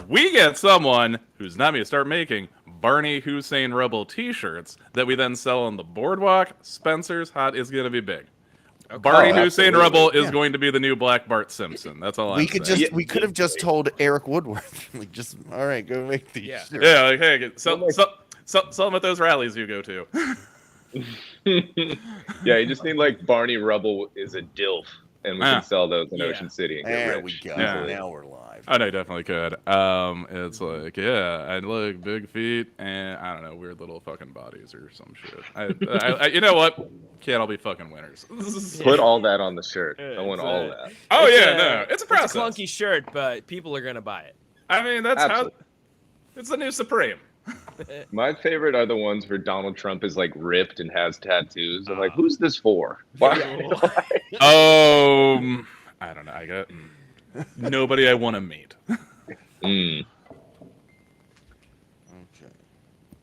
we get someone who's not going to start making Barney Hussein Rebel t-shirts that we then sell on the boardwalk. Spencer's Hot is going to be big. Barney Hussein Rebel is going to be the new Black Bart Simpson. That's all I'm saying. We could have just told Eric Woodworth, like, just all right, go make these. Yeah, like, hey, sell them at those rallies you go to. Yeah, you just need like Barney Rebel is a DILF, and we can sell those in Ocean City. And there rich. We go. Yeah. Now we're live. Oh, no, definitely could. It's like, and look, big feet, and I don't know, weird little fucking bodies or some shit. I you know what? Can't all be fucking winners. Put all that on the shirt. I want all that. Oh yeah, it's a process. It's a clunky shirt, but people are gonna buy it. I mean, that's how. It's the new Supreme. My favorite are the ones where Donald Trump is like ripped and has tattoos. I'm like, who's this for? Why? I don't know. I got nobody I want to meet.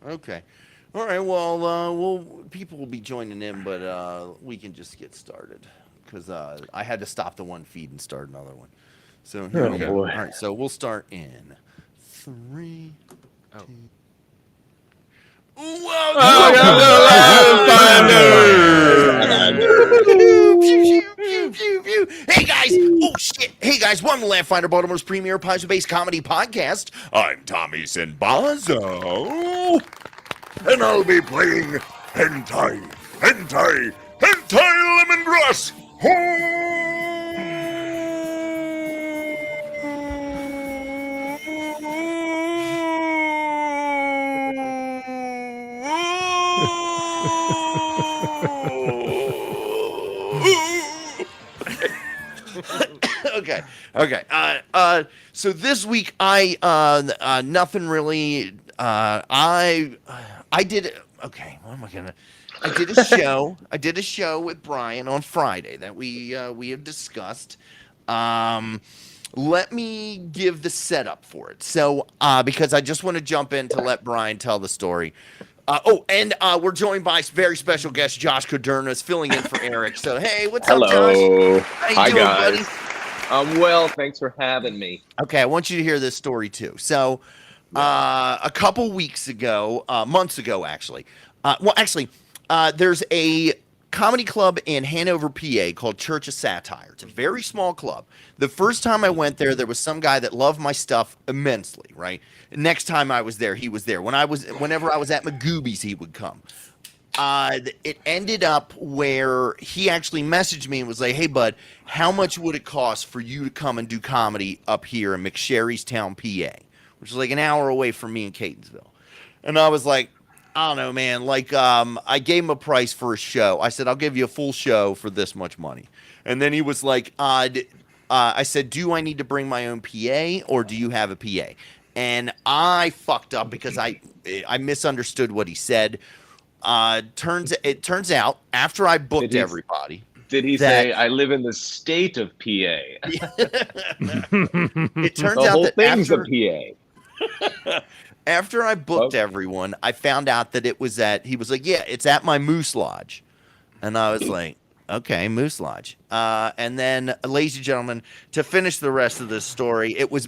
Okay. All right. Well, people will be joining in, but we can just get started because I had to stop the one feed and start another one. So here we go. Boy. All right. So we'll start in 3, 2. Welcome to Laughfinder! Hey guys! Oh shit! Hey guys, welcome to Laughfinder, Baltimore's premier puzzle-based comedy podcast. I'm Tommy Sinbazo, and I'll be playing Hentai Lemongrass. Okay. So this week I nothing really. I did. Okay. What am I gonna? I did a show. I did a show with Brian on Friday that we have discussed. Let me give the setup for it. So because I just want to jump in to let Brian tell the story. And we're joined by very special guest Josh Codernas filling in for Eric. So hey, what's up, Josh? How you doing, guys? Buddy? Well, thanks for having me. Okay, I want you to hear this story too. So, a couple weeks ago, months ago, actually. There's a comedy club in Hanover, PA called Church of Satire. It's a very small club. The first time I went there was some guy that loved my stuff immensely, right? Next time I was there, he was there. Whenever I was at Magoobies, he would come. It ended up where he actually messaged me and was like, hey, bud, how much would it cost for you to come and do comedy up here in McSherrystown, PA, which is like an hour away from me in Catonsville? And I was like, I don't know, man. Like, I gave him a price for a show. I said, I'll give you a full show for this much money. And then he was like, I said, do I need to bring my own PA or do you have a PA? And I fucked up because I misunderstood what he said. It turns out after I booked everybody. Did he say I live in the state of PA? It turns the out whole that thing's after, a PA. After I booked everyone, I found out that it was he was like, yeah, it's at my Moose Lodge. And I was like, okay, Moose Lodge. And then, ladies and gentlemen, to finish the rest of this story, it was,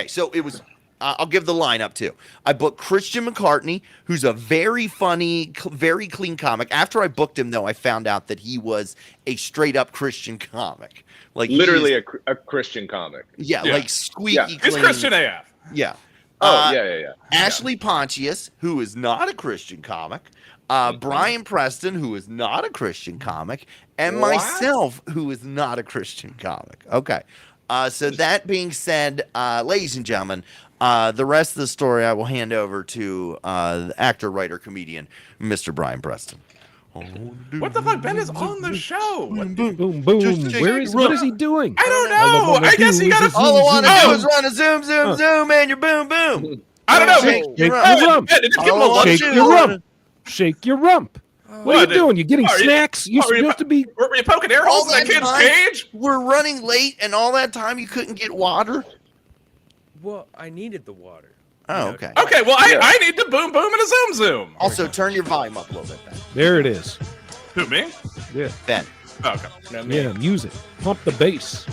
so it was, I'll give the lineup too. I booked Christian McCartney, who's a very funny, very clean comic. After I booked him, though, I found out that he was a straight-up Christian comic, like literally a Christian comic. Yeah, like squeaky clean. It's Christian AF. Yeah. Yeah. Ashley Pontius, who is not a Christian comic. Brian Preston, who is not a Christian comic, and myself, who is not a Christian comic. Okay. So that being said, ladies and gentlemen, the rest of the story I will hand over to the actor, writer, comedian, Mr. Brian Preston. What the fuck? Ben is on the show. Boom, boom. What is he doing? I don't know. I guess he got all I want to do is run a zoom, and you're boom, boom. I don't know. Shake your rump. Shake your rump. What are you doing? You getting snacks? You're supposed to be. Were you poking air holes in that kid's cage? We're running late, and all that time you couldn't get water? Well, I needed the water. Oh, okay. Okay, well, I need to boom boom and a zoom. Also, turn your volume up a little bit, Ben. There it is. Who, me? Yeah. Ben. Oh, okay. Yeah, music. Pump the bass.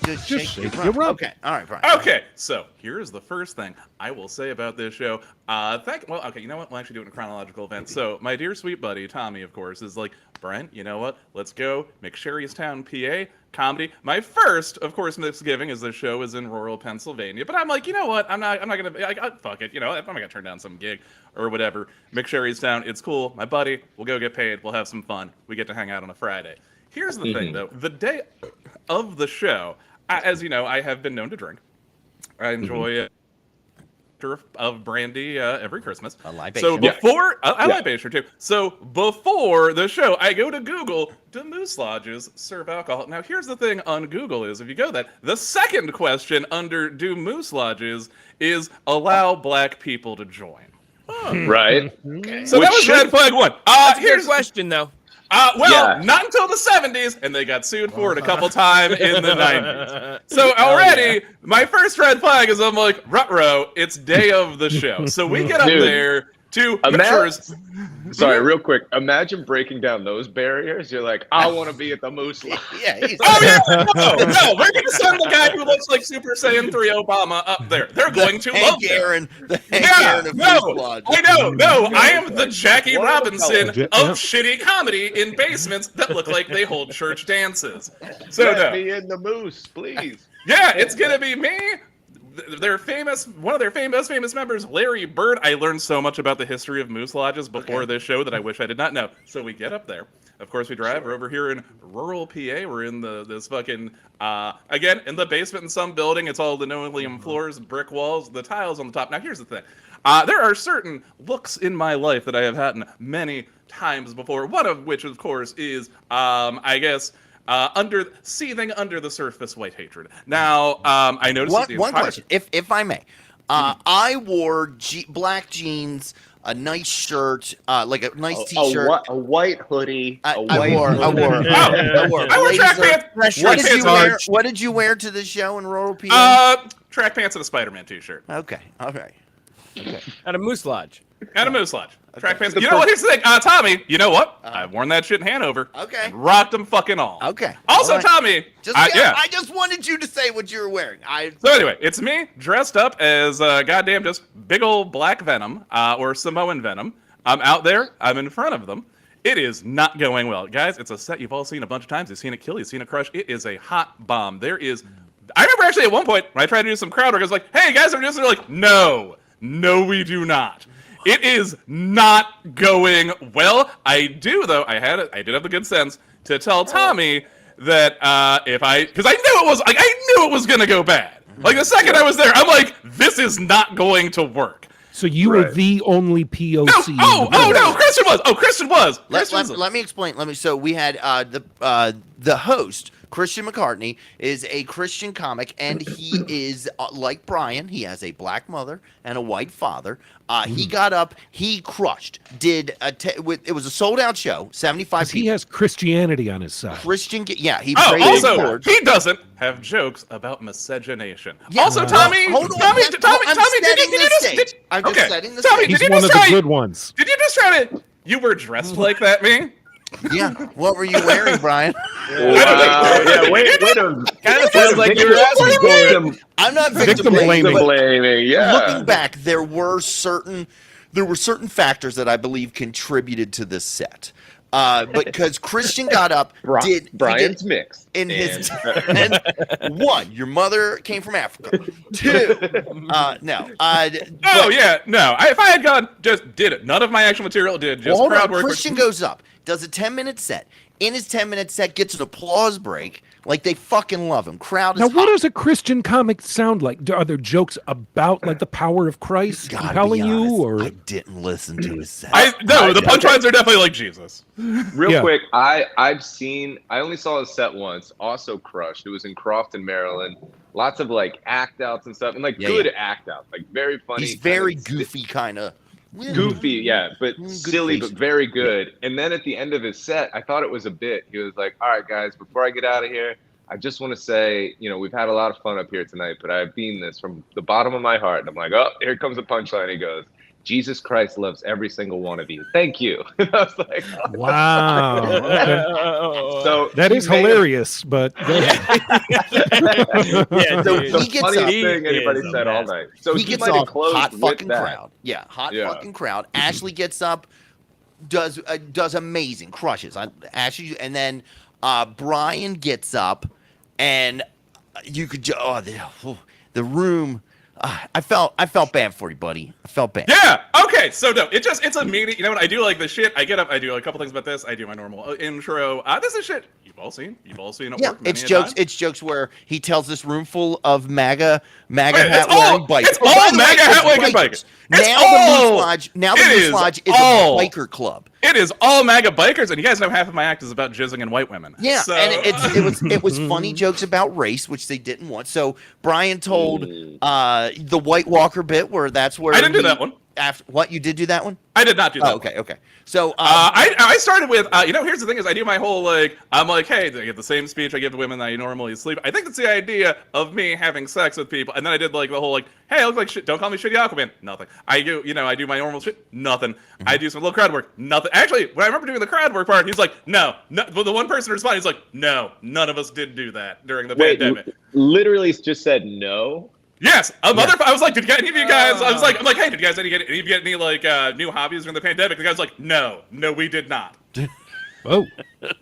Just shake your your rump. rump. Okay. All right, Brian. Okay, so here's the first thing I will say about this show. Okay, you know what? We'll actually do it in a chronological event. So my dear sweet buddy Tommy, of course, is like, Brent, you know what? Let's go McSherrystown, PA, comedy. My first, of course, misgiving is the show is in rural Pennsylvania, but I'm like, you know what? I'm not gonna fuck it. You know, I'm not gonna turn down some gig or whatever. McSherrystown, it's cool. My buddy, we'll go get paid. We'll have some fun. We get to hang out on a Friday. Here's the thing, though. The day of the show, as you know, I have been known to drink. I enjoy a of brandy every Christmas. A libation. So before, I libation too. So before the show, I go to Google, do moose lodges serve alcohol? Now, here's the thing on Google is, if you go that, the second question under do moose lodges is allow black people to join. Right. So that was red flag one. Here's a question, though. Not until the 70s, and they got sued for it a couple times in the 90s. So already, my first red flag is I'm like, ruh-roh, it's day of the show. So we get up there to Sorry, real quick. Imagine breaking down those barriers. You're like, I want to be at the Moose Lodge. Yeah. No, we're going to send the guy who looks like Super Saiyan 3 Obama up there. They're going to love him. The Hank Aaron of Moose Lodge. I am the Jackie Robinson of shitty comedy in basements that look like they hold church dances. So Let me in the Moose, please. Yeah, it's going to be me. One of their famous members, Larry Bird. I learned so much about the history of moose lodges before this show that I wish I did not know. So we get up there. Of course, we drive. We're over here in rural PA. We're in this fucking, again, in the basement in some building. It's all linoleum floors, brick walls, the tiles on the top. Now, here's the thing. There are certain looks in my life that I have had many times before. One of which, of course, is, seething under the surface white hatred. Now, I noticed one question, if I may. I wore black jeans, a nice shirt, like a nice t-shirt, a white hoodie. I wore track pants. What did you wear to the show in rural PA? Track pants and a Spider-Man t-shirt. Okay, all right. At a moose lodge. At a moose lodge. Track pants. You know what? Here's the thing. Tommy, you know what? I've worn that shit in Hanover. Okay. And rocked them fucking all. Okay. Also, right. Tommy. I just wanted you to say what you were wearing. So anyway, it's me dressed up as goddamn just big old black Venom or Samoan Venom. I'm out there. I'm in front of them. It is not going well. Guys, it's a set you've all seen a bunch of times. You've seen it kill. You've seen it crush. It is a hot bomb. I remember actually at one point when I tried to do some crowd work, I was like, hey, guys, I'm just like, no, we do not. It is not going well. I do, though. I did have the good sense to tell Tommy that because I knew it was gonna go bad. Like the second I was there, I'm like, this is not going to work. So you were the only POC. No, Christian was. Let me explain. So we had the host. Christian McCartney is a Christian comic, and he is like Brian. He has a black mother and a white father. He got up, he crushed. It was a sold out show, 75 people. He has Christianity on his side. He also he doesn't have jokes about miscegenation. Yeah. Also, Tommy, I'm just setting the stage. He's one of the good ones. Did you just try to? You were dressed like that, me? Yeah. What were you wearing, Brian? Wait. Kind of feels like you're asking. I'm not victim blaming. Yeah. Looking back, there were certain factors that I believe contributed to this set. Because Christian got up, Brian's mixed. In his and one, your mother came from Africa. Two, no. If I had gone, just did it. None of my actual material did. Just crowd work. Christian goes up, does a 10-minute set. In his 10-minute set, gets an applause break. Like they fucking love him. Crowd is now, what does a Christian comic sound like? Are there jokes about like the power of Christ compelling you, or I didn't listen to his set. The punchlines are definitely like Jesus. Real quick, I only saw his set once. Also crushed. It was in Crofton, Maryland. Lots of like act outs and stuff, and good act outs, like very funny. He's very goofy, kind of. Goofy, but silly, but very good. And then at the end of his set, I thought it was a bit. He was like, all right, guys, before I get out of here, I just want to say, we've had a lot of fun up here tonight, but I mean this from the bottom of my heart. And I'm like, oh, here comes a punchline. He goes, Jesus Christ loves every single one of you. Thank you. And I was like, Wow. Okay. so That he is may have- hilarious, but go ahead. Yeah, So dude. The he gets funniest up. thing anybody He is said a all mess. night. So he he gets might have off, closed hot with fucking that. crowd. Yeah, hot Yeah. fucking crowd. Ashley gets up, does amazing, crushes. Ashley, and then Brian gets up, and you could the room. I felt bad for you, buddy. I felt bad. Yeah. Okay. So no, it's immediate. You know what? I do like the shit. I get up. I do a couple things about this. I do my normal intro. This is shit you've all seen. You've all seen it Yeah, work. Many it's a jokes. time. It's jokes where he tells this room full of MAGA Wait, hat wearing bikers. It's all MAGA hat wearing bikers. Now the Moose Lodge is a biker club. It is all MAGA bikers, and you guys know half of my act is about jizzing in white women. Yeah, So, and it was funny jokes about race, which they didn't want. So Brian told the White Walker bit where that's where I didn't do that one. After what, you did do that one? I did not do that. Oh, okay. So I started with here's the thing is I do my whole I'm like, hey, I give the same speech I give to women that I normally sleep. I think it's the idea of me having sex with people, and then I did like the whole hey, I look like shit. Don't call me shitty Aquaman. Nothing. I do I do my normal shit. Nothing. I do some little crowd work. Nothing. Actually, when I remember doing the crowd work part, he's like, no. Well, the one person responded, he's like, no, none of us did do that during the pandemic. Literally just said no. Yes, I was like, did any of you guys? I'm like, hey, did you guys get any like new hobbies during the pandemic? The guy's like, no, we did not. Oh,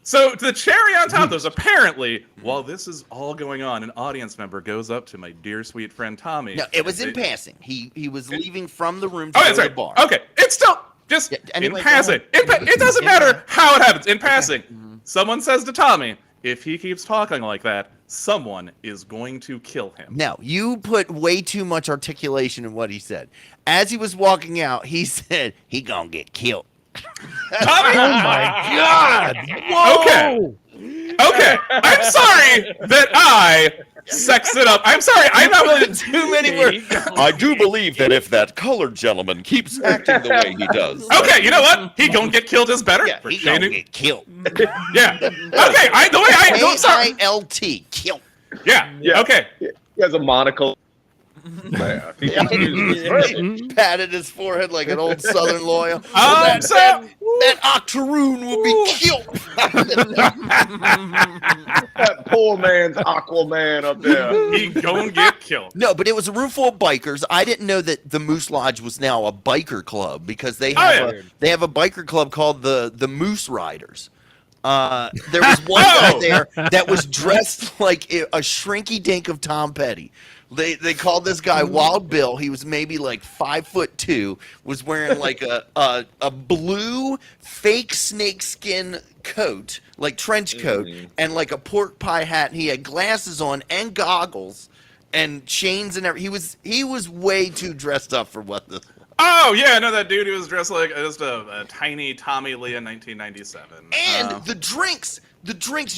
So the cherry on top, there's apparently while this is all going on, an audience member goes up to my dear sweet friend Tommy. no, it was in and passing. He was leaving from the room to Oh, go that's to the right. bar. Okay, it's still just anyway, in go passing. ahead. It doesn't matter how it happens. In passing, someone says to Tommy, if he keeps talking like that, someone is going to kill him. No, you put way too much articulation in what he said. As he was walking out, he said he gonna get killed. Tommy, oh my God! Whoa! Okay, I'm sorry that I sexed it up. I'm sorry. I'm not really Too many words. I do believe that if that colored gentleman keeps acting the way he does. Okay, you know what? He gonna get killed is better. Yeah, for he gonna shading- get killed. Yeah. Okay. The way I go. Sorry. K-I-L-T, killed. Yeah. Yeah. Okay. He has a monocle. Yeah. Patted his forehead like an old Southern lawyer. So That octoroon will be killed. That poor man's Aquaman up there. he gonna get killed. No, but it was a room full of bikers. I didn't know that the Moose Lodge was now a biker club because they have they have a biker club called the Moose Riders. There was one guy there that was dressed like a shrinky dink of Tom Petty. They called this guy Wild Bill. He was maybe like 5'2", was wearing like a blue fake snakeskin coat, like trench coat, and like a pork pie hat. And he had glasses on and goggles and chains and everything. He was way too dressed up for what this was. Oh yeah, no, that dude. He was dressed like just a tiny Tommy Lee in 1997. And the drinks,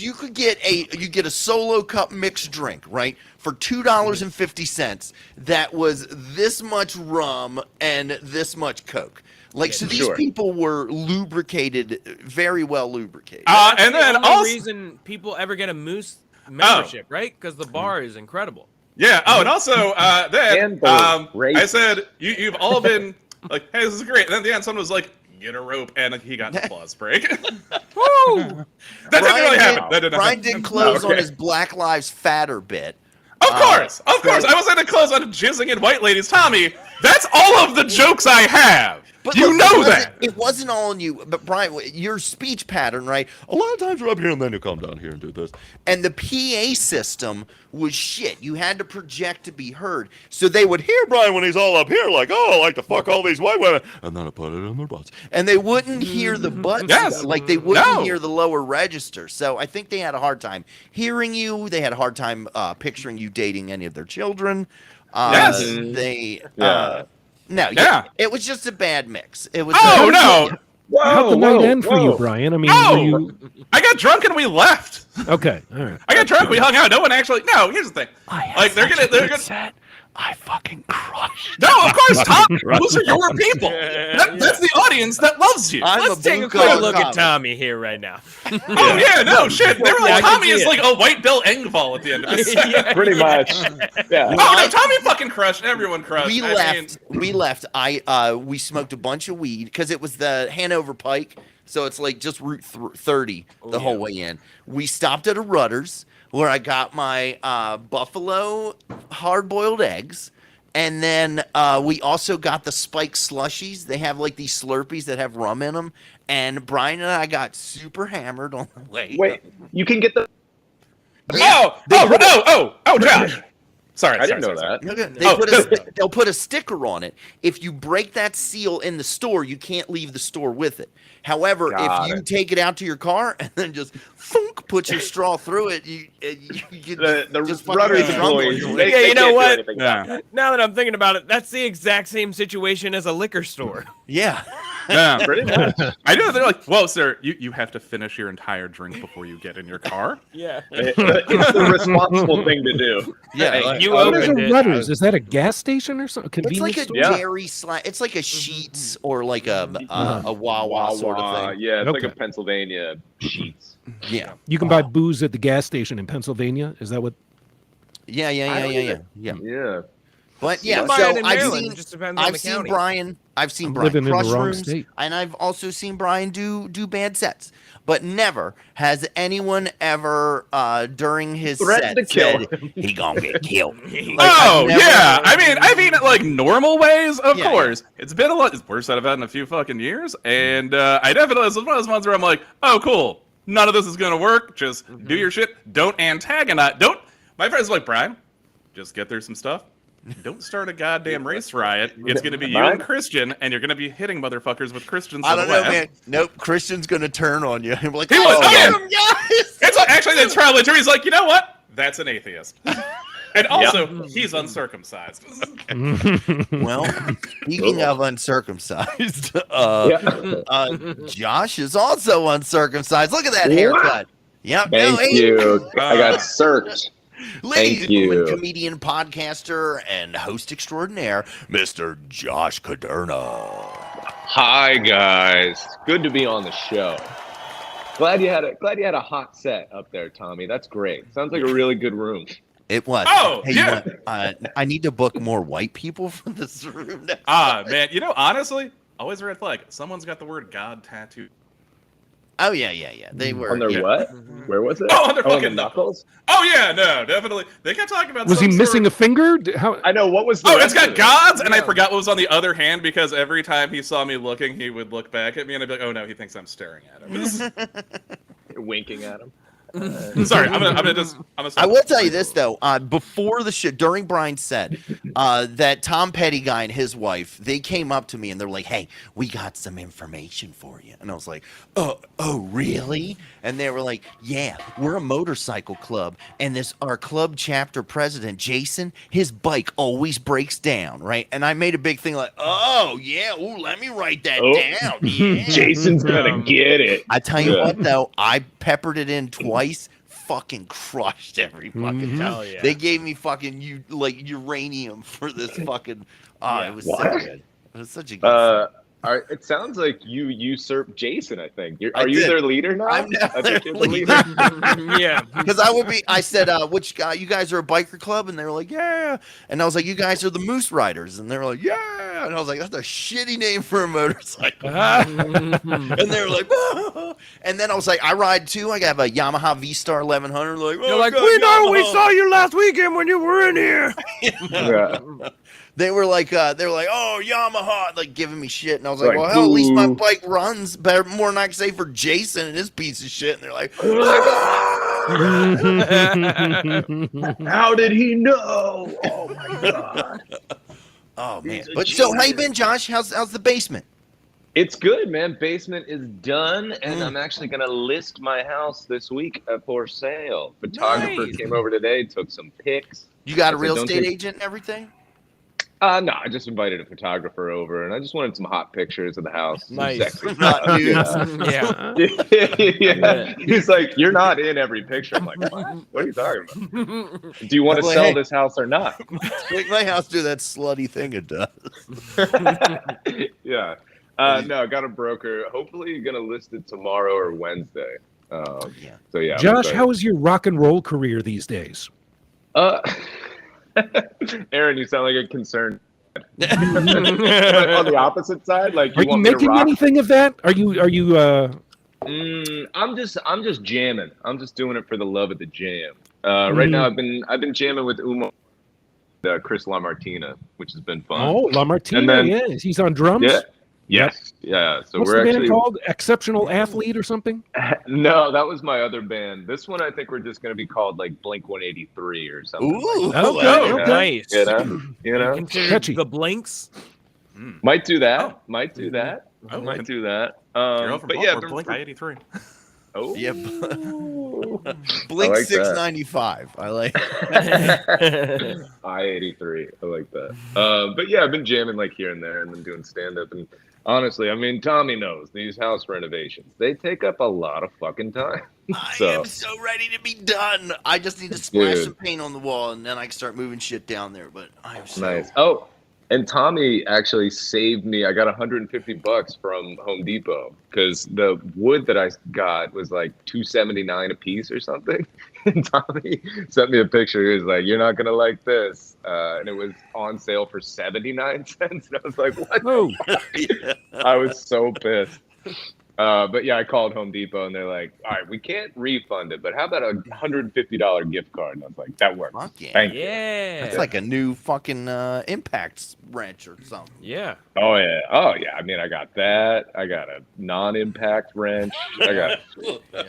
you could get a solo cup mixed drink, right, for $2.50. That was this much rum and this much Coke. Like, so these people were lubricated, very well lubricated. And then the only also reason people ever get a Moose membership, right? Because the bar is incredible. yeah. Oh, and also then And race. I said you've all been like, hey, this is great. And then at the end, someone was like, get a rope, and he got an applause break. Woo! That didn't really happen. That didn't Brian happen. did close on Okay. his Black Lives Fatter bit. Of course. I was going to close on jizzing in white ladies. Tommy, that's all of the jokes I have. But You look, know that. It wasn't all on you. But Brian, your speech pattern, right? A lot of times you're up here and then you come down here and do this. And the PA system was shit. You had to project to be heard. So they would hear Brian when he's all up here, like, oh, I like to fuck all these white women. And then I put it in their butts. And they wouldn't hear the butts. Yes. Like they wouldn't No. hear the lower register. So I think they had a hard time hearing you. They had a hard time picturing you dating any of their children. Yes. They. Yeah. No, Yeah. it was just a bad mix. It was. Oh, no. How'd the night end for you, Brian? I mean, were you... I got drunk and we left. Okay, all right. I got drunk. We hung out. No one actually. No, here's the thing. Like they're gonna. set. I fucking crushed. No, of course course, Tom. Those are your people. That's the audience that loves you. Let's take a quick look at Tommy here right now. Oh yeah, no shit. They were like, I can Tommy see is it. like a white Bill Engvall at the end of it. Pretty much. Yeah. Oh no, Tommy fucking crushed. Everyone crushed. We left. We smoked a bunch of weed because it was the Hanover Pike, so it's like just Route 30 the whole way in. We stopped at a Rutter's where I got my buffalo hard-boiled eggs, and then we also got the spiked slushies. They have like these Slurpees that have rum in them, and Brian and I got super hammered on the way. Wait, you can get the. Josh. Sorry, I didn't know that. They'll put a sticker on it. If you break that seal in the store, you can't leave the store with it. However, if you take it out to your car and then just thunk, put your straw through it, you The just Rutter's employees. They you know can't do what? anything about it. Now that I'm thinking about it, that's the exact same situation as a liquor store. Yeah. Yeah. Pretty much. I know they're like, well, sir, you have to finish your entire drink before you get in your car. Yeah. It's the responsible thing to do. Yeah. You What is opened a it. Rutter's? Is that a gas station or something? It's like Convenience a store? Jerry It's like a Sheets or like a Wawa sort of thing. Yeah, it's like Okay. a Pennsylvania Sheets. Yeah. You can buy booze at the gas station in Pennsylvania. Is that what? Yeah. Yeah. But You yeah, can buy so it in Maryland. It just depends on the county. I've seen I'm Brian living in the crush wrong rooms, state. and I've also seen Brian do bad sets. But never has anyone ever during his Threatened set to kill said he gonna get killed. Oh I've never- yeah, I mean, like normal ways, of Yeah, course. It's been a lot. It's worse that I've had in a few fucking years, and I definitely it's one of those ones where I'm like, oh cool, none of this is gonna work. Just do your shit. Don't antagonize. Don't. My friends are like, Brian, just get through some stuff. Don't start a goddamn race riot. It's gonna be you and Christian, and you're gonna be hitting motherfuckers with Christians. I on don't the know, left. man. Nope, Christian's gonna turn on you. I'm like, He was- oh, yes. It's like, actually that's probably true. He's like, you know what? That's an atheist. And also, he's uncircumcised. Well, speaking of uncircumcised, Josh is also uncircumcised. Look at that haircut. Yep. Thank you. I got searched. Ladies and you. gentlemen, comedian, podcaster, and host extraordinaire, Mr. Josh Caderna. Hi guys. Good to be on the show. Glad you had a hot set up there, Tommy. That's great. Sounds like a really good room. It was. Oh, hey, yeah. you know, I need to book more white people for this room. Next Man, you know, honestly, always a red flag. Someone's got the word God tattooed. Oh yeah. They were. On their yeah. what? Where was it? Oh, on their on fucking the knuckles. Oh yeah, no, definitely. They kept talking about. Was he some missing sort a finger? How? I know. What was the Oh, it's rest got of it? gods, and I Yeah. forgot what was on the other hand because every time he saw me looking, he would look back at me, and I'd be like, "Oh no, he thinks I'm staring at him." Winking at him. Sorry, I'm gonna. I will tell you this though. Before the show, during Brian's set, that Tom Petty guy and his wife, they came up to me and they're like, "Hey, we got some information for you." And I was like, "Oh, really?" And they were like, "Yeah, we're a motorcycle club, and our club chapter president, Jason, his bike always breaks down, right?" And I made a big thing like, "Oh yeah, ooh, let me write that down." Yeah. Jason's gonna get it. I tell you Yeah. what though, I peppered it in twice, fucking crushed every fucking time. Hell yeah. They gave me fucking uranium for this fucking. It was so What? good. It was such a good. It sounds like you usurped Jason. I think. I Are you did. their leader now? I'm now I their think you're the leader. leader. Yeah. Because I would be. I said, "Which guy? You guys are a biker club?" And they were like, "Yeah." And I was like, "You guys are the Moose Riders?" And they were like, "Yeah." And I was like, "That's a shitty name for a motorcycle." And they were like, "Ah." And then I was like, "I ride too. I have a Yamaha V-Star 1100." Like, You're "Oh, like, God, we know we Yamaha." saw you last weekend when you were in here. Yeah. They were like, "Oh, Yamaha," like giving me shit, and I was like, Like, "Well, hell, at least my boo. bike runs better, more than I can say for Jason and his piece of shit." And they're like, How did he know? Oh my god. "Oh man!" He's a But so, how you genius. been, Josh? How's the basement? It's good, man. Basement is done, and I'm actually gonna list my house this week for sale. Photographer Nice. came over today, took some pics. You got a I said, real "Don't estate take-" agent and everything? No, I just invited a photographer over, and I just wanted some hot pictures of the house. Some Nice. sexy Not stuff, nudes. Yeah. yeah. He's like, you're not in every picture. I'm like, what are you talking about? Do you want to Well, sell hey. this house or not? Make my house do that slutty thing it does. Yeah. No, I got a broker. Hopefully, you're gonna list it tomorrow or Wednesday. Yeah. So yeah. I'm Josh, excited. how is your rock and roll career these days? Aaron, you sound like a concerned. Like on the opposite side, like Are you want me to making rock? anything of that? Are you I'm just jamming. I'm just doing it for the love of the jam. Right now, I've been jamming with Umar, Chris LaMartina, which has been fun. Oh, LaMartina, And then- yes. He's on drums? Yeah. Yes. Yeah. So What's we're the band actually called? Exceptional Athlete or something? no, that was my other band. This one I think we're just gonna be called like Blink 183 or something. Ooh. Okay, like that. Nice. You know, Considered Catchy. the Blinks. might do that. Oh. Might do that. Oh, Might do that. You're over But yeah, Baltimore, Blink 83. Oh. Yeah. I Blink like that. 695. I like. I-83. I like that. But yeah, I've been jamming like here and there and then doing stand up. And honestly, I mean, Tommy knows these house renovations, they take up a lot of fucking time. I So- am so ready to be done. I just need to splash Dude. some paint on the wall and then I can start moving shit down there. But I'm so Nice. Oh, and Tommy actually saved me. I got $150 from Home Depot because the wood that I got was like $2.79 a piece or something. And Tommy sent me a picture. He was like, "You're not gonna like this," and it was on sale for 79 cents. And I was like, "What?" Oh, yeah. I was so pissed. But yeah, I called Home Depot and they're like, "All right, we can't refund it, but how about a $150 gift card?" And I was like, "That works. Fuck yeah. Thank you." Yeah. That's like a new fucking impact wrench or something. Yeah. Oh yeah. Oh yeah. I mean, I got that. I got a non-impact wrench. I got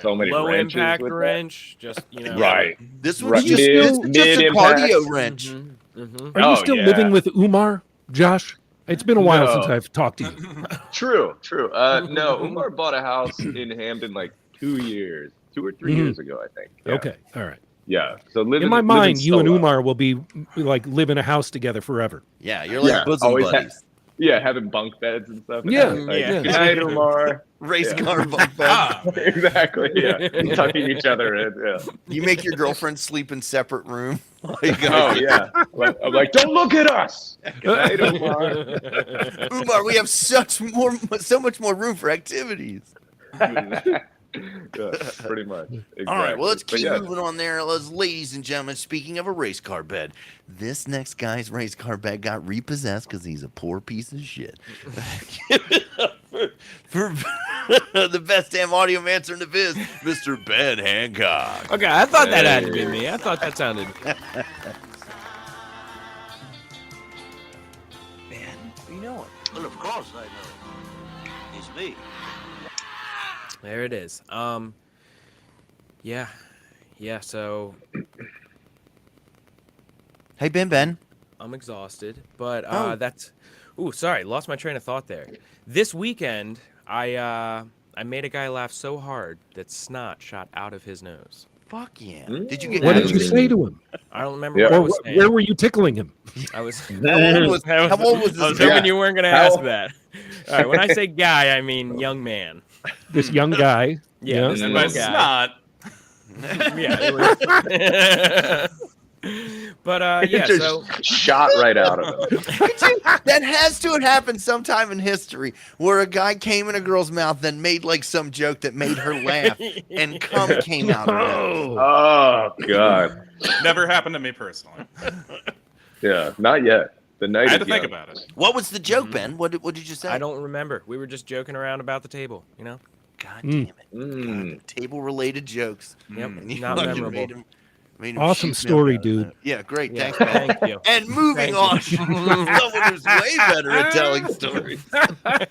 so many Low wrenches impact with that. wrench. Just, you know. Right. This one's Right. just, this is just a Mid-impact. cardio wrench. are you Oh, still yeah. living with Umar, Josh? It's been a while No. since I've talked to you. True. No, Umar bought a house in Hamden like 2 or 3 years ago, I think. Yeah. Okay, all right. Yeah. So living In my mind, you and solo. Umar will be like live in a house together forever. Yeah, you're like Yeah, bosom always buddies. Yeah, having bunk beds and stuff. Yeah, Like, yeah. Good night, Umar. Race Yeah. car bunk bed. Exactly. Yeah. Tucking each other in. Yeah. You make your girlfriend sleep in separate room. Oh yeah. I'm like, don't look at us. Good night, Umar. Umar, we have so much more room for activities. Yeah, pretty much. Exactly. All right, well, let's But keep yeah, moving on there. Ladies and gentlemen, speaking of a race car bed, this next guy's race car bed got repossessed because he's a poor piece of shit. Give it up for the best damn audio mancer in the biz, Mr. Ben Hancock. Okay, I thought that had to be me. I thought that sounded. Ben, you know it. Well, of course I know. It's me. There it is. Yeah. So Hey, Ben. I'm exhausted, but Oh. that's. Ooh, sorry, lost my train of thought there. This weekend, I made a guy laugh so hard that snot shot out of his nose. Fuck yeah. Did you get What did you activated? say to him? I don't remember Yeah. what I Or was saying. where were you tickling him? I was. How old was I this was guy? hoping you weren't gonna How- ask that. All right, when I say guy, I mean young man. This young guy. Yeah, this Mm. But young it's guy. not. Yeah. It was... but it yeah. just So shot right out of him. That has to have happened sometime in history where a guy came in a girl's mouth, then made like some joke that made her laugh, and cum came out of it. Oh. Oh God. Never happened to me personally. Yeah, not yet. The night I had to is think young. about it. What was the joke, Ben? What did you say? I don't remember. We were just joking around about the table, you know. God damn it. Mm. Table-related jokes. Yep. And you Not fucking memorable. made him Awesome shoot me story, up out of dude. that. Yeah, great. Yeah, Thanks, Ben. thank you. And moving Thank on, you. someone who's way better at telling stories.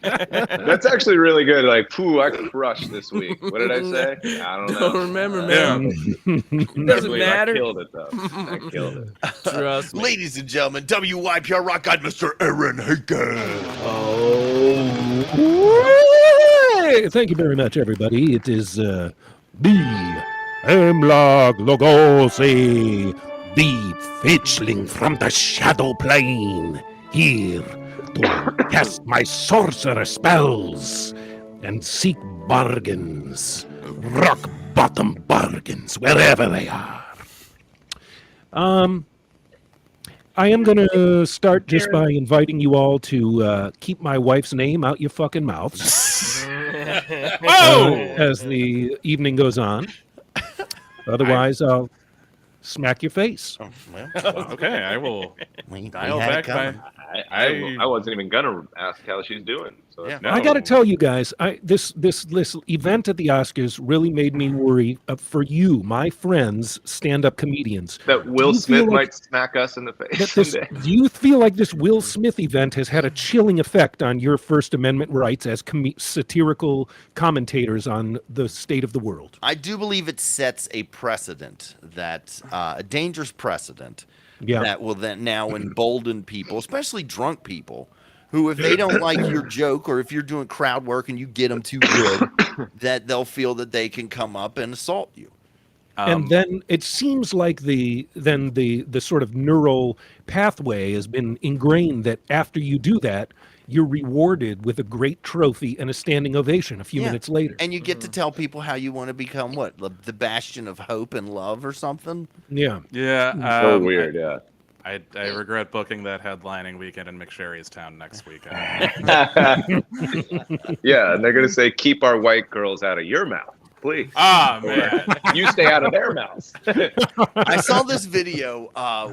That's actually really good. Like, phew, I crushed this week. What did I say? I don't know. Don't remember, Yeah. man. I Doesn't believe matter. I killed it though. I killed it. Trust me. Ladies and gentlemen, WYPR Rock Guide, Mr. Aaron Hancock. Hey, thank you very much, everybody. It is the Hemlock Lugosi, the fetchling from the shadow plane. here to cast my sorcerer spells and seek bargains, rock bottom bargains, wherever they are. I am going to start just by inviting you all to keep my wife's name out your fucking mouths as the evening goes on. Otherwise, I'll smack your face. Oh, well, Okay, I will we dial had it back coming. I wasn't even gonna ask how she's doing. So Yeah. No. I got to tell you guys, this event at the Oscars really made me worry for you, my friends, stand-up comedians. that Do Will you Smith feel like might smack us in the face that this, someday. do you feel like this Will Smith event has had a chilling effect on your First Amendment rights as satirical commentators on the state of the world? I do believe it sets a precedent that a dangerous precedent Yeah. that will then now embolden people, especially drunk people, who if they don't like your joke or if you're doing crowd work and you get them too good, that they'll feel that they can come up and assault you. And then it seems like the sort of neural pathway has been ingrained that after you do that, you're rewarded with a great trophy and a standing ovation a few Yeah. minutes later. And you get to tell people how you want to become what? The bastion of hope and love or something? Yeah. Yeah. So weird, yeah. I regret booking that headlining weekend in McSherrystown next weekend. Yeah, and they're gonna say, "Keep our white girls out of your mouth, please." Ah, man. You stay out of their mouths. I saw this video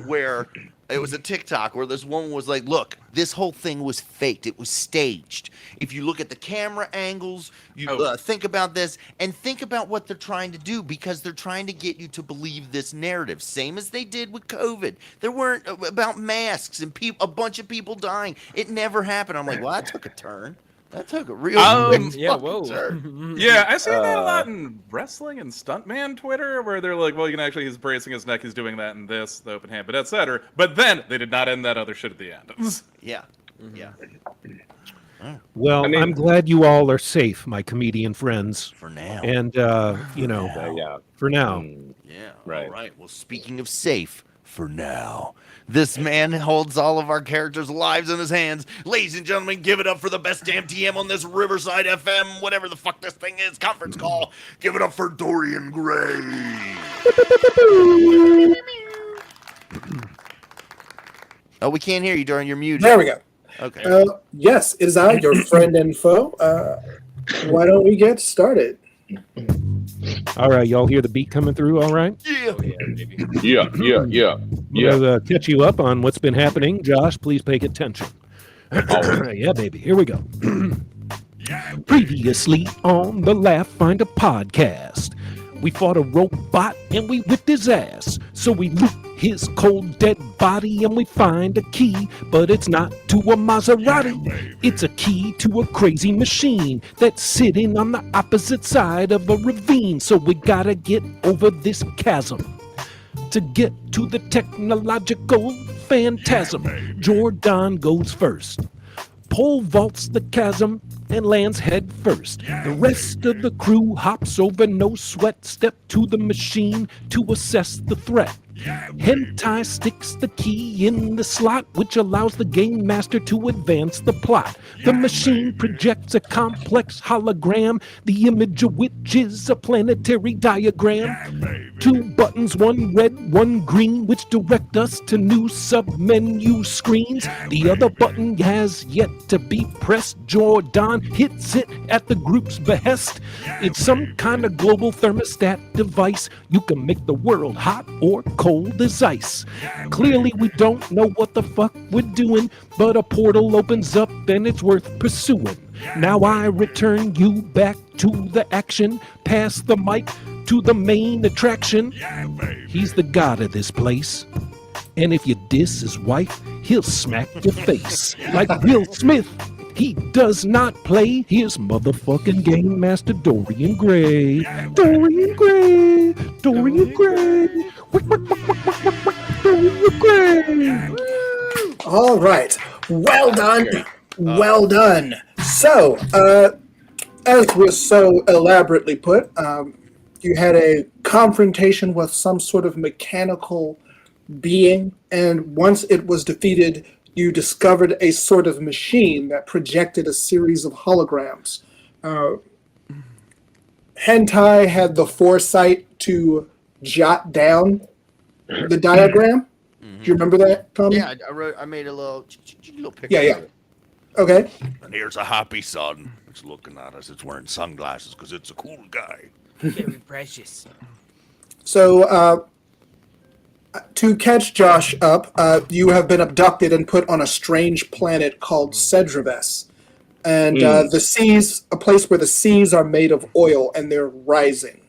where it was a TikTok where this woman was like, look, this whole thing was faked. It was staged. If you look at the camera angles, you think about this and think about what they're trying to do because they're trying to get you to believe this narrative. Same as they did with COVID. There weren't about masks and a bunch of people dying. It never happened. I'm like, well, that took a turn. That took a real quick Yeah, fucking whoa. turn. Yeah, I see that a lot in wrestling and stuntman Twitter, where they're like, well, you can actually, he's bracing his neck, he's doing that in this, the open hand, but etc. But then they did not end that other shit at the end. Yeah. Yeah. Well, I mean- I'm glad you all are safe, my comedian friends. For now. And, Yeah. for now. Yeah. Right. All right. Well, speaking of safe, for now, this man holds all of our characters' lives in his hands. Ladies and gentlemen, give it up for the best damn TM on this Riverside FM, whatever the fuck this thing is, conference call. Give it up for Dorian Gray. Oh, we can't hear you, Dorian. You're muted. There we go. Okay. Yes, it is I, your friend and foe. Why don't we get started? All right, y'all hear the beat coming through, all right? Yeah. Oh, yeah, maybe. Yeah. I'm gonna catch you up on what's been happening. Josh, please pay attention. Yeah, baby. Here we go. Previously on the Laughfinder podcast, we fought a robot and we whipped his ass. So we loot his cold dead body and we find a key, but it's not to a Maserati. It's a key to a crazy machine that's sitting on the opposite side of a ravine. So we gotta get over this chasm to get to the technological phantasm. Jordan goes first. Pole vaults the chasm and lands head first. The rest of the crew hops over, no sweat, step to the machine to assess the threat. Hentai sticks the key in the slot, which allows the game master to advance the plot. The machine projects a complex hologram, the image of which is a planetary diagram. 2 buttons, one red, one green, which direct us to new sub-menu screens. The other button has yet to be pressed. Jordan hits it at the group's behest. It's some kind of global thermostat device. You can make the world hot or cold as ice. Clearly we don't know what the fuck we're doing, but a portal opens up and it's worth pursuing. Now I return you back to the action, pass the mic to the main attraction. He's the god of this place, and if you diss his wife, he'll smack your face. Like Will Smith, he does not play his motherfucking game master, Dorian Gray. Dorian Gray, Dorian Gray, Dorian Gray. All right. Well done. Well done. So, as was so elaborately put, you had a confrontation with some sort of mechanical being, and once it was defeated, you discovered a sort of machine that projected a series of holograms. Hentai had the foresight to jot down the diagram. Do you remember that, Tommy? Yeah, I made a little picture. Yeah. Of it. Okay. And here's a happy son. It's looking at us. It's wearing sunglasses because it's a cool guy. Very precious. So, to catch Josh up, you have been abducted and put on a strange planet called Cedrives. And the seas, a place where the seas are made of oil and they're rising.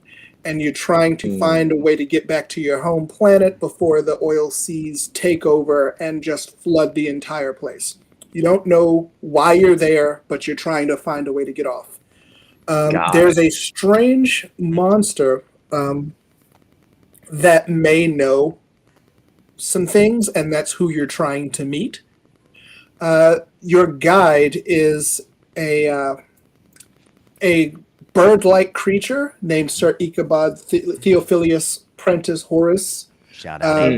And you're trying to find a way to get back to your home planet before the oil seas take over and just flood the entire place. You don't know why you're there, but you're trying to find a way to get off. There's a strange monster that may know some things, and that's who you're trying to meet. Your guide is a bird-like creature named Sir Ichabod Theophilus Prentice Horace. Shout out.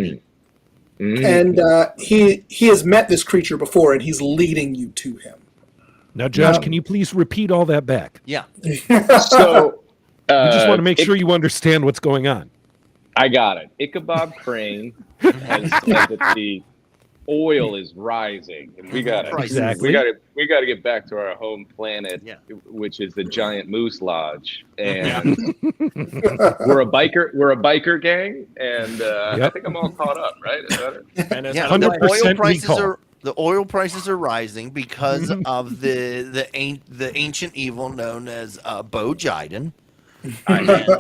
And he has met this creature before, and he's leading you to him. Now, Josh, can you please repeat all that back? Yeah. So I just want to make sure you understand what's going on. I got it. Ichabod Crane has said that the oil is rising, and we got Exactly. we got to get back to our home planet, which is the giant moose lodge. And we're a biker gang, and I think I'm all caught up, right? Is that it? And Yeah, 100% the oil prices are rising because of the ancient evil known as Bo Jiden. Let's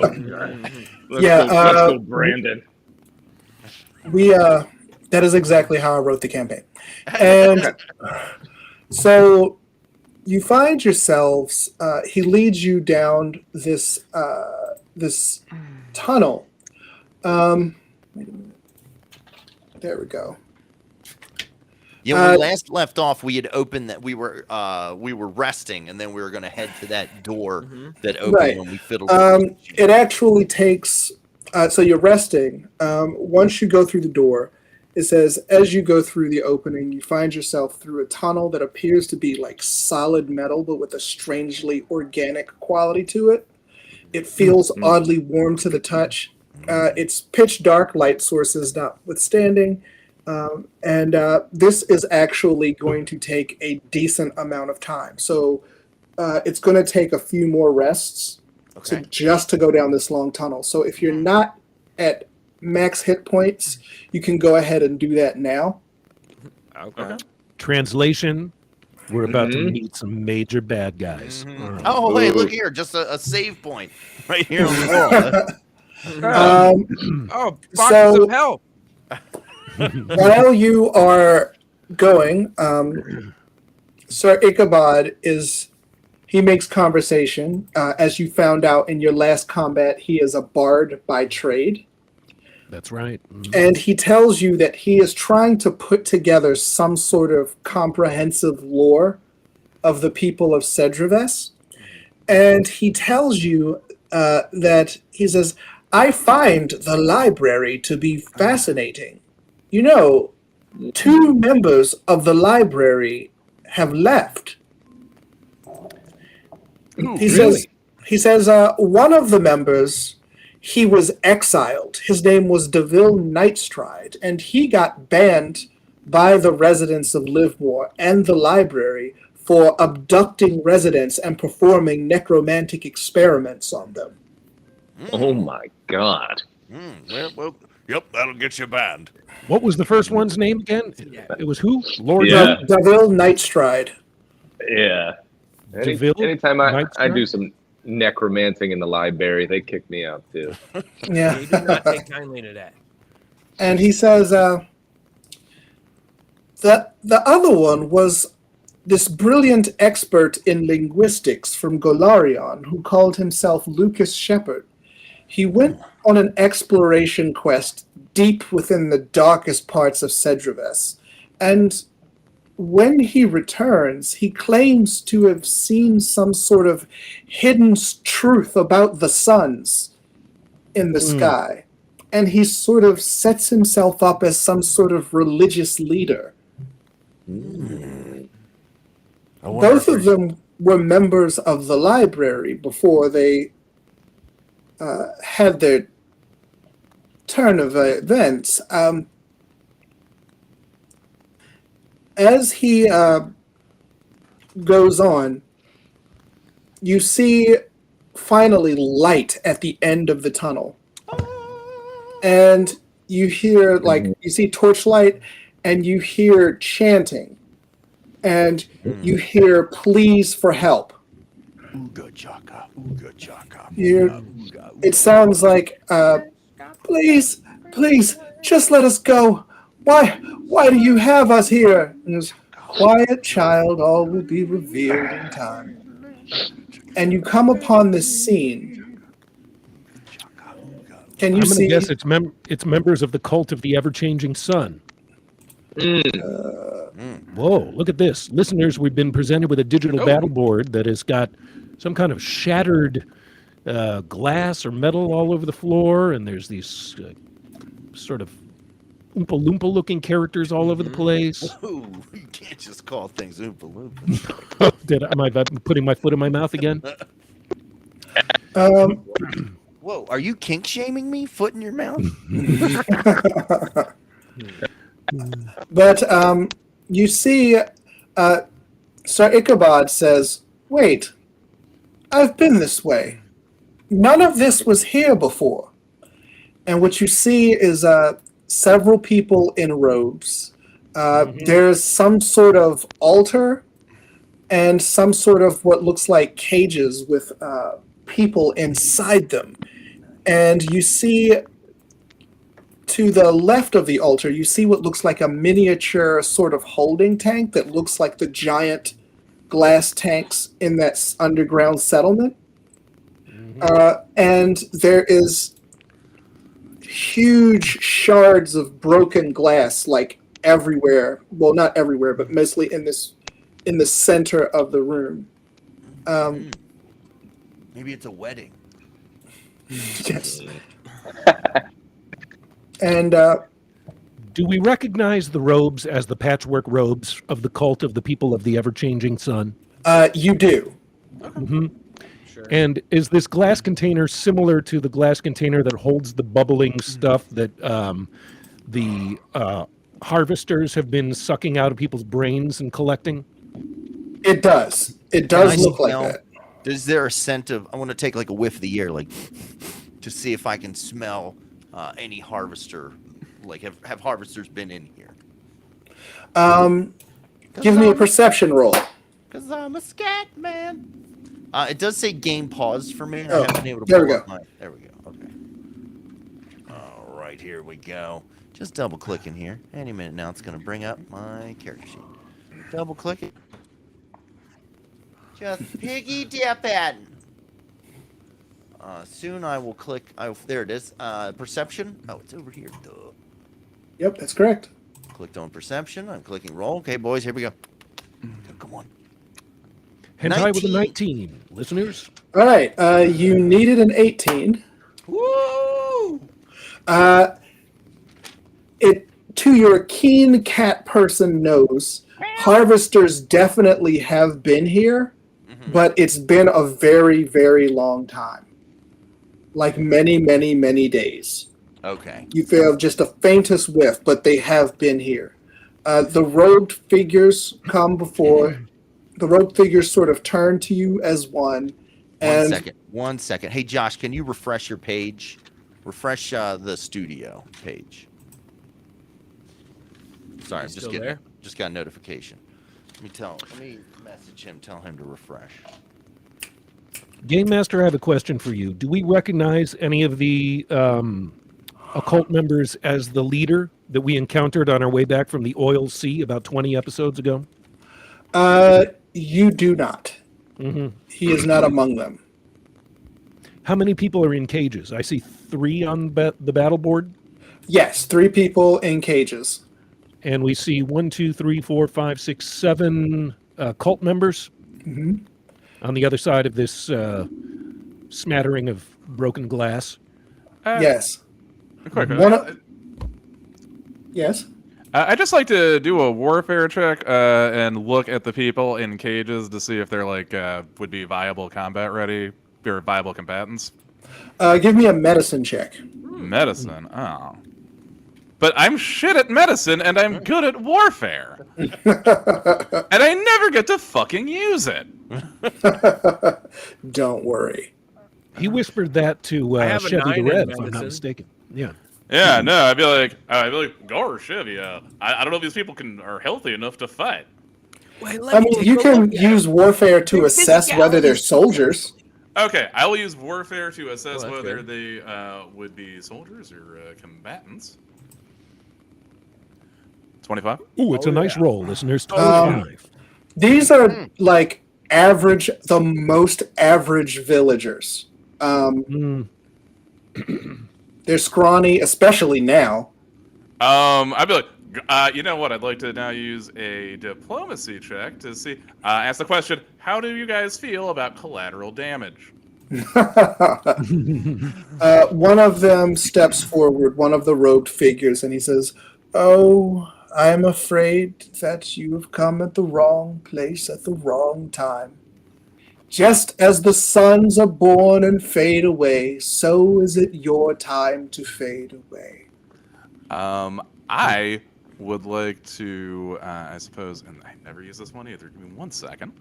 go, Brandon. That is exactly how I wrote the campaign. And so you find yourselves, he leads you down this tunnel. Wait a minute. There we go. Yeah, when we last left off, we had opened that we were resting, and then we were going to head to that door that opened when we fiddled. It actually takes. So you're resting. Once you go through the door, it says as you go through the opening, you find yourself through a tunnel that appears to be like solid metal, but with a strangely organic quality to it. It feels oddly warm to the touch. It's pitch dark, light sources notwithstanding. And this is actually going to take a decent amount of time. So it's going to take a few more rests to go down this long tunnel. So if you're not at max hit points, you can go ahead and do that now. Okay. Translation, we're about to meet some major bad guys. Right. Oh, hey, look here. Just a save point right here on the wall. Boxes of help. While you are going, Sir Ichabod he makes conversation. As you found out in your last combat, he is a bard by trade. That's right. And he tells you that he is trying to put together some sort of comprehensive lore of the people of Cedrives. And he tells you that he says, I find the library to be fascinating. You know, 2 members of the library have left. He says one of the members, he was exiled. His name was DeVille Nightstride, and he got banned by the residents of Livermore and the library for abducting residents and performing necromantic experiments on them. Oh my God. Well, yep, that'll get you banned. What was the first one's name again? It was who? Lord DeVille Nightstride. Yeah. Anytime I do some necromanting in the library, they kick me out too. Yeah. You do not take kindly to that. And he says, the other one was this brilliant expert in linguistics from Golarion who called himself Lucas Shepard. He went on an exploration quest deep within the darkest parts of Cedrives. And when he returns, he claims to have seen some sort of hidden truth about the suns in the sky. And he sort of sets himself up as some sort of religious leader. I wonder Both if of them were members of them were members of the library before they had their turn of events. As he goes on, you see finally light at the end of the tunnel. And you hear, you see torchlight, and you hear chanting. And you hear pleas for help. Ooga chaka, ooga chaka. It sounds like, please, just let us go. Why do you have us here? And it goes, quiet child, all will be revealed in time. And you come upon this scene. Can you I'm going see? to guess it's members of the cult of the ever-changing sun. Whoa, look at this. Listeners, we've been presented with a digital battle board that has got some kind of shattered glass or metal all over the floor, and there's these sort of Oompa Loompa looking characters all over the place. Ooh, you can't just call things Oompa Loompa. Am I putting my foot in my mouth again? Whoa, are you kink shaming me? Foot in your mouth? But you see, Sir Ichabod says, wait, I've been this way. None of this was here before. And what you see is several people in robes. There's some sort of altar and some sort of what looks like cages with people inside them. And you see to the left of the altar, you see what looks like a miniature sort of holding tank that looks like the giant glass tanks in that underground settlement. And there is huge shards of broken glass, like everywhere. Well, not everywhere, but mostly in the center of the room. Maybe it's a wedding. Yes. And do we recognize the robes as the patchwork robes of the cult of the people of the ever-changing sun? You do. Sure. And is this glass container similar to the glass container that holds the bubbling stuff that the harvesters have been sucking out of people's brains and collecting? It does. It Can I does look like smell- that. Is there a scent of? I want to take like a whiff of the air, like to see if I can smell any harvester. Like, have harvesters been in here? Give me a perception roll. Because I'm a scat man. It does say game paused for me. Oh, I haven't been able to there we pull go. up my. There we go. Okay. All right, here we go. Just double clicking here. Any minute now, it's going to bring up my character sheet. Double click it. Just piggy dipping. Soon I will click. There it is. Perception. Oh, it's over here. Duh. Yep, that's correct. Clicked on perception. I'm clicking roll. Okay, boys, here we go. Come on. Hentai with a 19. 19. Listeners? All right. You needed an 18. Woo! It to your keen cat person nose, harvesters definitely have been here, but it's been a very, very long time. Like many, many, many days. Okay. You feel just a faintest whiff, but they have been here. The robed figures come before. The robed figures sort of turn to you as one. And 1 second. Hey, Josh, can you refresh your page? Refresh the studio page. Sorry, I'm Still there? just got a notification. Let me message him, tell him to refresh. Game Master, I have a question for you. Do we recognize any of the occult members as the leader that we encountered on our way back from the Oil Sea about 20 episodes ago? you do not. He is not among them. How many people are in cages? I see 3 on the battle board. Yes, 3 people in cages. And we see 1, 2, 3, 4, 5, 6, 7 cult members on the other side of this smattering of broken glass. Yes. Quick, One of- Yes. I just like to do a warfare check and look at the people in cages to see if they're like would be viable combat ready or viable combatants. Give me a medicine check. Medicine, oh. But I'm shit at medicine and I'm good at warfare. And I never get to fucking use it. Don't worry. He whispered that to have a Chevy 9 the in Red, if I'm medicine. not mistaken. Yeah. Yeah, no, I'd be like, go or Chevy. I don't know if these people are healthy enough to fight. Wait, I mean, you can use warfare to assess whether they're physicality. soldiers. Okay, I will use warfare to assess that's whether good. they would be soldiers or combatants. 25. Ooh, it's a nice roll, listeners. 25. These are like average, the most average villagers. Mm. They're scrawny, especially now. I'd be like, you know what? I'd like to now use a diplomacy check to see. Ask the question: how do you guys feel about collateral damage? One of them steps forward, one of the robed figures, and he says, "Oh, I am afraid that you have come at the wrong place at the wrong time. Just as the suns are born and fade away, so is it your time to fade away." I would like to, I suppose, and I never use this one either. Give me 1 second.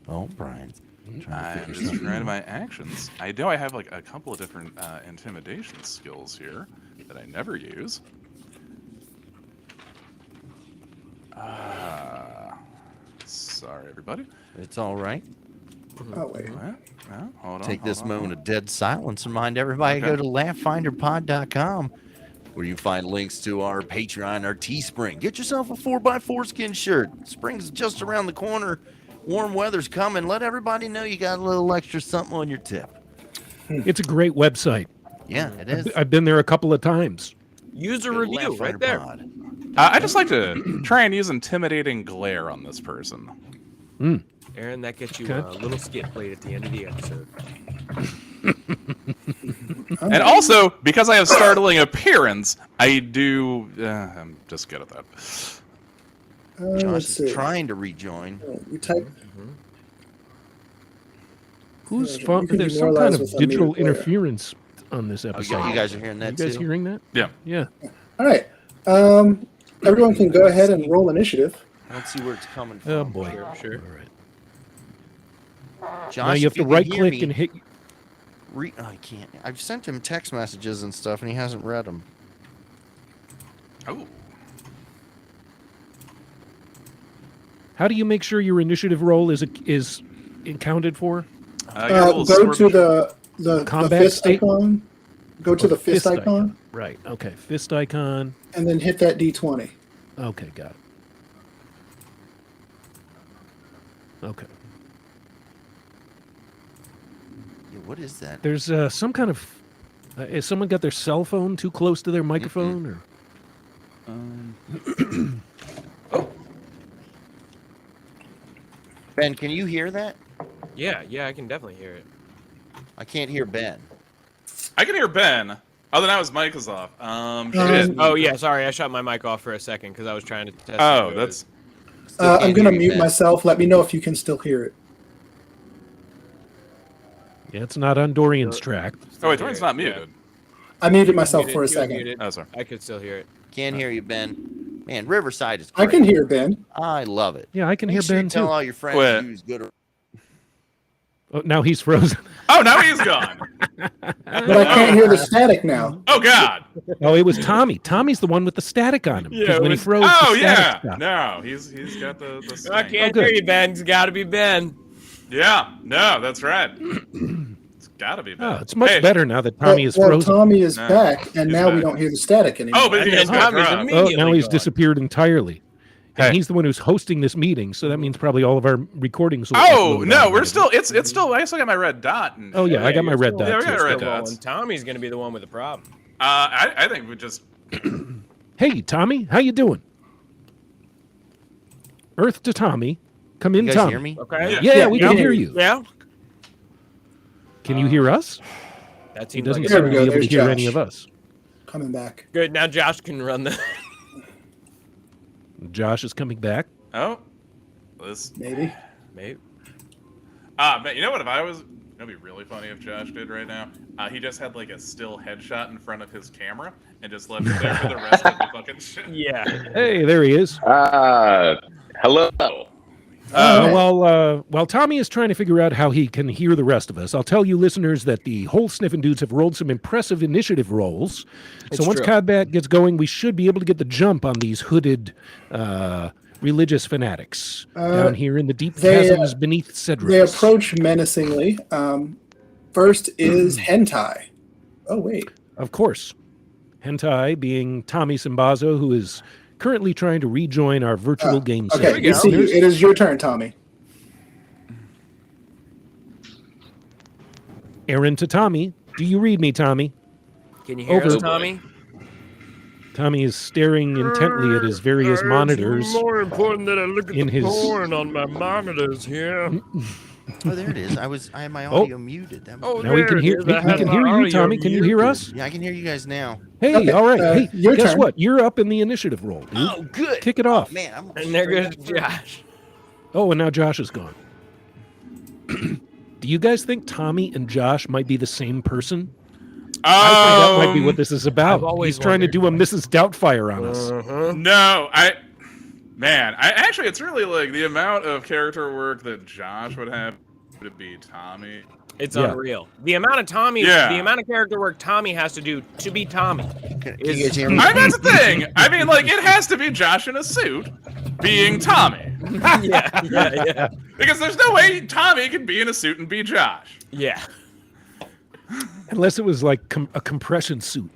Oh, Brian. I'm just trying to my actions. I know I have like a couple of different intimidation skills here that I never use. Sorry, everybody. It's all right. Oh, wait. Hold on. Take this hold on. moment of dead silence and remind everybody to Okay. go to laughfinderpod.com where you find links to our Patreon, our Teespring. Get yourself a 4x4 skin shirt. Spring's just around the corner. Warm weather's coming. Let everybody know you got a little extra something on your tip. It's a great website. Yeah, it is. I've been there a couple of times. User Go to review right Laughfinder there. Pod. I just like to try and use intimidating glare on this person. Aaron, that gets you Okay. a little skit played at the end of the episode. And also, because I have startling appearance, I do. I'm just good at that. Let's Josh see. is trying to rejoin. You type. Who's You fun? can There's some kind demoralize of with digital unmuted player. interference on this episode. You guys are hearing that You guys too? hearing that? Yeah. Yeah. All right. Everyone can go ahead and roll initiative. I don't see where it's coming from. Oh boy. Sure. All right. Josh, Now you have if to can right hear click me, and hit. I can't. I've sent him text messages and stuff, and he hasn't read them. Oh. How do you make sure your initiative roll is accounted for? Your little Go sword- to the Combat fist state? icon. Go to the fist icon, Right. Okay. Fist icon. and then hit that D20. Okay. Got it. Okay. Yeah, what is that? There's some kind of. Has someone got their cell phone too close to their microphone, or? Ben, can you hear that? Yeah, I can definitely hear it. I can't hear Ben. I can hear Ben. Oh, then now his mic is off. Shit. Oh yeah, sorry, I shut my mic off for a second because I was trying to test. Oh, if it that's. Still I'm can't gonna hear you, mute Ben. myself. Let me know if you can still hear it. Yeah, it's not on Dorian's track. Oh wait, hear Dorian's it, not yeah. muted. I muted myself Muted, for a you were second. muted. Oh, sorry. I could still hear it. Can't hear you, Ben. Man, Riverside is I great. can hear Ben. I love it. Yeah, I can Make hear sure you Ben tell too. all your friends Quit. who's good. Oh, now he's frozen. Oh, now he's gone. But I can't hear the static now. Oh God. Oh, it was Tommy. Tommy's the one with the static on him. Yeah, Because it when he was- froze, Oh the yeah. static stopped. No, he's got the. I Thing. can't good. hear you, Ben. It's got to be Ben. Yeah. No, that's right. It's gotta be Ben. Oh, it's much Hey, better now that Tommy is well, frozen. Tommy is No, back, and he's now we back. don't hear the static anymore. Oh, but he And has then got Tommy's dropped. Oh, immediately now he's gone. disappeared entirely. And Hey. he's the one who's hosting this meeting, so that means probably all of our recordings. Will Oh upload no, on we're there. still. It's still. I still got my red dot. And Oh, yeah, I got my you're red still- dot, Yeah, we too. got still red rolling. dots. Tommy's gonna be the one with the problem. I think we just. Hey, Tommy, how you doing? Earth to Tommy. Come in, You guys Tommy. hear me? Okay. Yeah. Yeah, we Yeah. can hear you. Yeah. Can you hear us? That He seems doesn't like There seem we to go, be able to there's hear Josh. any of us. Coming back. good. Now Josh can run the. Josh is coming back. Oh, this. Maybe. Maybe. Man, you know what? It'd be really funny if Josh did right now. He just had like a still headshot in front of his camera and just left it there for the rest of the fucking shit. Yeah. Hey, there he is. Hello. While Tommy is trying to figure out how he can hear the rest of us, I'll tell you listeners that the whole Sniffin' Dudes have rolled some impressive initiative rolls. So once combat gets going, we should be able to get the jump on these hooded religious fanatics down here in the deep chasms beneath Cedrus. They approach menacingly. First is Hentai. Oh, wait. Of course. Hentai being Tommy Simbazo, who is currently trying to rejoin our virtual game set. Okay, we see you. It is your turn, Tommy. Aaron to Tommy. Do you read me, Tommy? Can you hear Over. us, Tommy? Tommy is staring intently at his various monitors. It's more important that I look at in the his- porn on my monitors here. Oh, there it is. I had my audio muted. That was- Now we can hear. We can hear you, Tommy. Can you hear us? Yeah, I can hear you guys now. Hey, Okay, all right. Hey, your guess turn. what? You're up in the initiative roll, dude. Oh, good. Kick it off. Man, I'm And there goes Josh. Oh, and now Josh is gone. Do you guys think Tommy and Josh might be the same person? I think that might be what this is I've about. always He's trying to do a Mrs. Doubtfire on us. No, actually, it's really like the amount of character work that Josh would have to be Tommy. It's Yeah. unreal. The amount of Tommy, Yeah. the amount of character work Tommy has to do to be Tommy. Can you guys hear me? That's the thing. I mean, like, it has to be Josh in a suit being Tommy. Yeah. Because there's no way Tommy can be in a suit and be Josh. Yeah. Unless it was like a compression suit.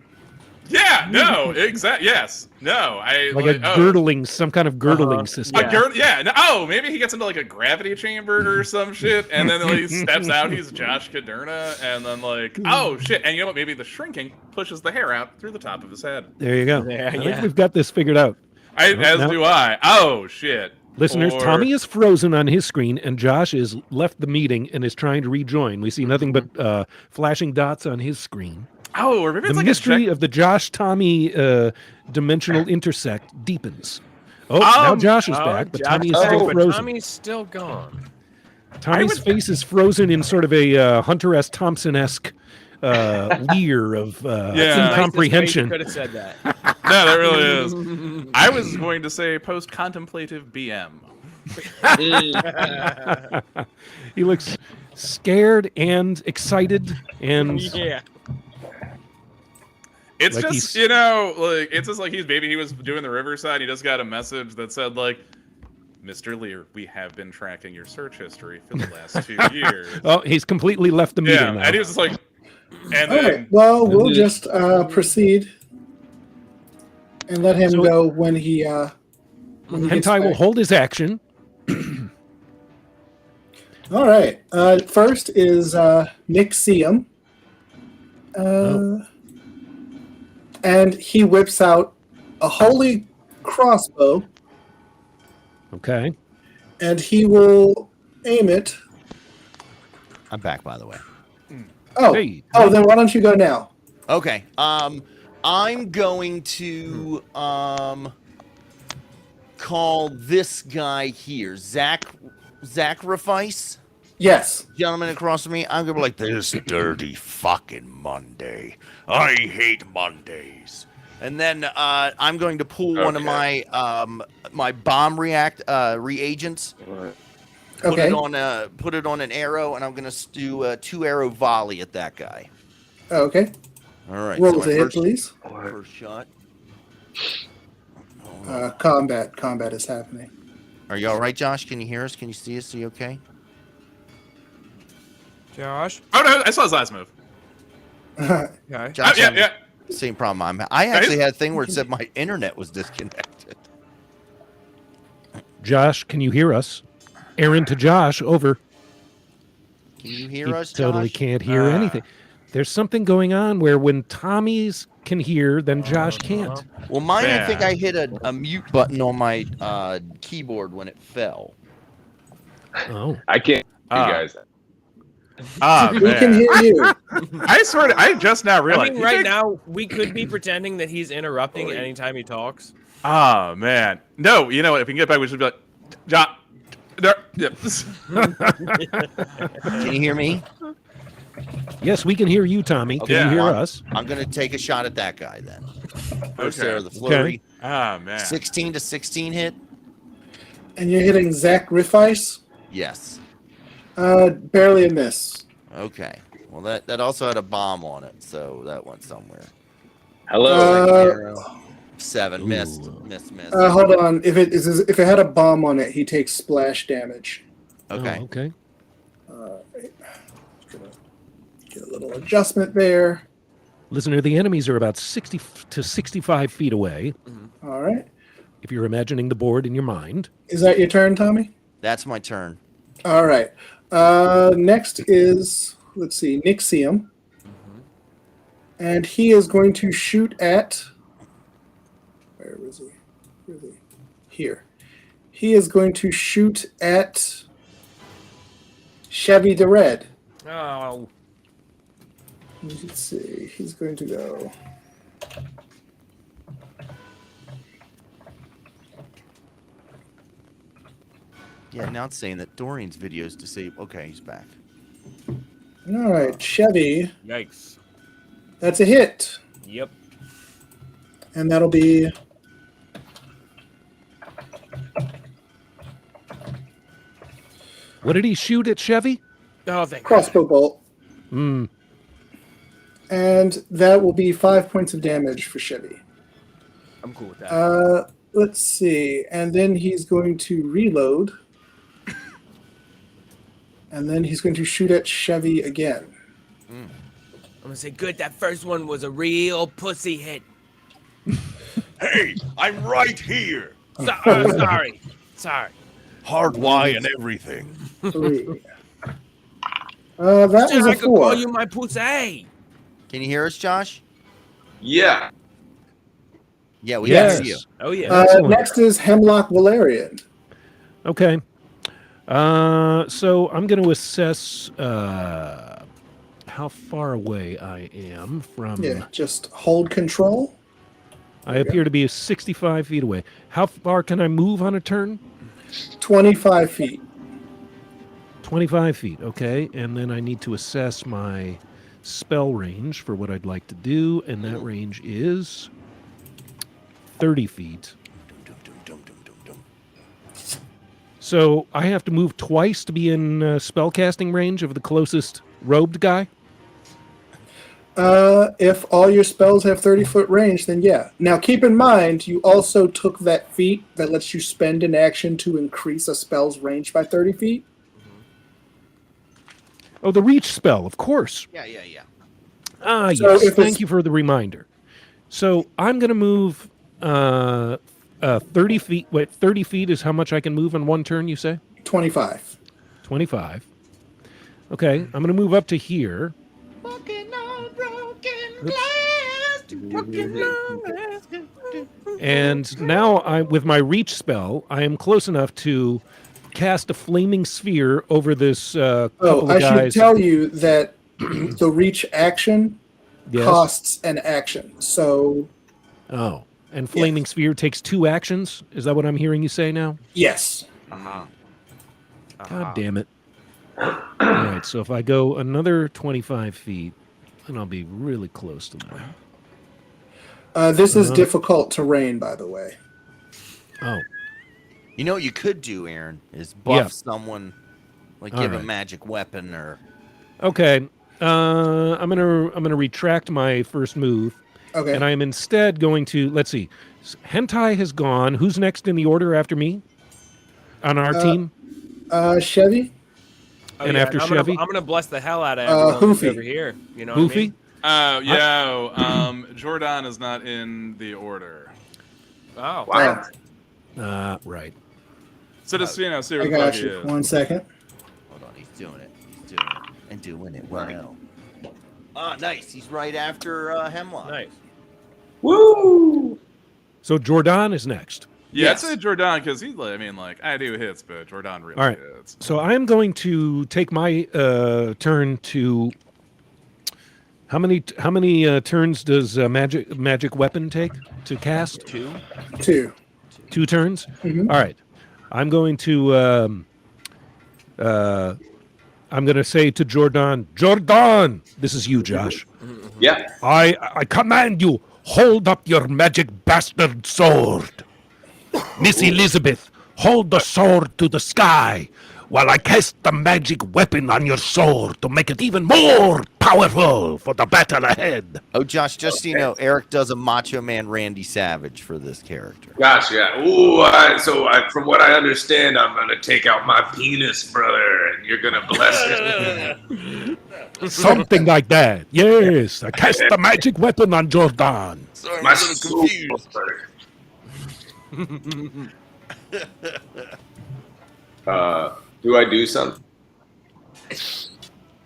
Yeah, no, exactly. Yes, no. Like a girdling, some kind of girdling system. Maybe he gets into like a gravity chamber or some shit, and then he steps out. He's Josh Caderna, and then like, oh shit, and you know what? Maybe the shrinking pushes the hair out through the top of his head. There you go. Yeah, I think yeah. we've got this figured out. As do I. Oh shit. Listeners, Or- Tommy is frozen on his screen, and Josh is left the meeting and is trying to rejoin. We see nothing but flashing dots on his screen. Oh, or maybe The it's like mystery a of the Josh-Tommy dimensional intersect deepens. Oh, now Josh is back, but Tommy is still frozen. Tommy's still gone. Tommy's face is frozen in sort of a Hunter S. Thompson-esque leer of incomprehension. Could have said that. No, that really is. I was going to say post-contemplative BM. He looks scared and excited and Yeah. It's Like just, he's- it's just like he was doing the Riverside. He just got a message that said, like, Mr. Lear, we have been tracking your search history for the last 2 years. oh, he's completely left the meeting Yeah, now. and he was just like, and All then, right. Well, we'll just proceed and let him go when he. When he gets Hentai will back. hold his action. All right. First is Nick Seam. And he whips out a holy crossbow, Okay. and he will aim it. I'm back, by the way. Oh, Hey. then why don't you go now? Okay. I'm going to call this guy here, Sacrifice. Yes. Gentleman across from me. I'm gonna be like, this dirty fucking Monday. I hate Mondays. And then I'm going to pull one of my my bomb reagents. Put Okay. it on an arrow, and I'm gonna do a 2-arrow volley at that guy. Okay. All right. Roll so to my hit, please. First shot. Combat is happening. Are you all right, Josh? Can you hear us? Can you see us? Are you okay? Josh. oh no, I saw his last move. Okay. Josh, Yeah. same problem. I actually had a thing where it said my internet was disconnected. Josh, can you hear us? Aaron to Josh, over. Can you hear He us, totally Josh? can't hear anything. There's something going on where when Tommy's can hear, then Josh can't. Well, mine, I Yeah. think I hit a mute button on my keyboard when it fell. Oh. I can't hear you guys. We can hear you. I swear, I just now I realized. mean, right now we could be pretending that he's interrupting anytime he talks. Oh man, no. You know what? If we can get back, we should be like, John. Yeah. Can you hear me? Yes, we can hear you, Tommy. Can Yeah. you hear Well, us? I'm going to take a shot at that guy then. First Okay. there, the flurry. Ah man. 16 to 16 hit? And you're hitting Zach Riffice. Yes. Barely a miss. Okay. Well, that also had a bomb on it, so that went somewhere. Hello. 7 missed. Ooh. Missed. Hold on. If it had a bomb on it, he takes splash damage. Okay. Oh, okay. Get a little adjustment there. Listener, the enemies are about 60 to 65 feet away. All right. If you're imagining the board in your mind. Is that your turn, Tommy? That's my turn. All right. Next is, let's see, Nixium. And he is going to shoot at. Where was he? Where is he? Here. He is going to shoot at Chevy the Red. Oh. Let's see. He's going to go. Yeah, now it's saying that Dorian's video is disabled. Okay, he's back. All right, Chevy. Yikes. That's a hit. Yep. And that'll be. What did he shoot at Chevy? Oh, thank God. Crossbow bolt. Hmm. And that will be 5 points of damage for Chevy. I'm cool with that. Let's see. And then he's going to reload. And then he's going to shoot at Chevy again. I'm gonna say, good. That first one was a real pussy hit. Hey, I'm right here. Sorry. Hard Y and everything. 3. That was I a could call 4. you my pussy. Can you hear us, Josh? Yeah. Yeah, we Yes. can hear you. Oh yeah. Excellent. Next is Hemlock Valerian. Okay. So I'm going to assess how far away I am from. Yeah, just hold control. I appear to be 65 feet away. How far can I move on a turn? 25 feet. 25 feet. Okay. And then I need to assess my spell range for what I'd like to do. And that range is 30 feet. So I have to move twice to be in spellcasting range of the closest robed guy? If all your spells have 30-foot range, then yeah. Now keep in mind, you also took that feat that lets you spend an action to increase a spell's range by 30 feet. Oh, the reach spell, of course. Yeah. Ah, So yes. if Thank it's- you for the reminder. So I'm going to move 30 feet. Wait, 30 feet is how much I can move in one turn, you say? 25. 25. Okay, I'm going to move up to here. And now, with my reach spell, I am close enough to cast a flaming sphere over this couple I of guys. should tell you that the reach action Yes. costs an action. So, Oh, and flaming sphere takes 2 actions. Is that what I'm hearing you say now? yes. God damn it! All right, so if I go another 25 feet, then I'll be really close to them. This is difficult terrain, by the way. Oh, You know what you could do, Aaron, is buff Yeah. someone, like All give a right. magic weapon or. okay. I'm gonna retract my first move, Okay. and I am instead going to let's see. Hentai has gone. Who's next in the order after me? On our team? Chevy? Oh, And after I'm Chevy? I'm gonna bless the hell out of everyone who's Hoofy. over here. You know what I Hoofy? mean? Jordan is not in the order. Oh, Wow. Right. So just see I where the got fuck he you. is. 1 second. Hold on, he's doing it. And doing it well. Ah, nice. He's right after Hemlock. nice. Woo! So Jordan is next. Yeah, Yes. I'd say Jordan because I do hits, but Jordan really All right. hits. So I am going to take my turn to How many turns does magic weapon take to cast? 2. 2. 2 turns. Mhm. All right. I'm going to say to Jordan, this is you, Josh. Yeah. I command you, hold up your magic bastard sword. Miss Elizabeth, hold the sword to the sky while I cast the magic weapon on your sword to make it even more powerful for the battle ahead. Oh, Josh, just so you know, Eric does a Macho Man Randy Savage for this character. Gotcha. Ooh, from what I understand, I'm gonna take out my penis, brother, and you're gonna bless it. Something like that. Yes, I cast the magic weapon on Jordan. Sorry, My I'm a little confused. Do I do something?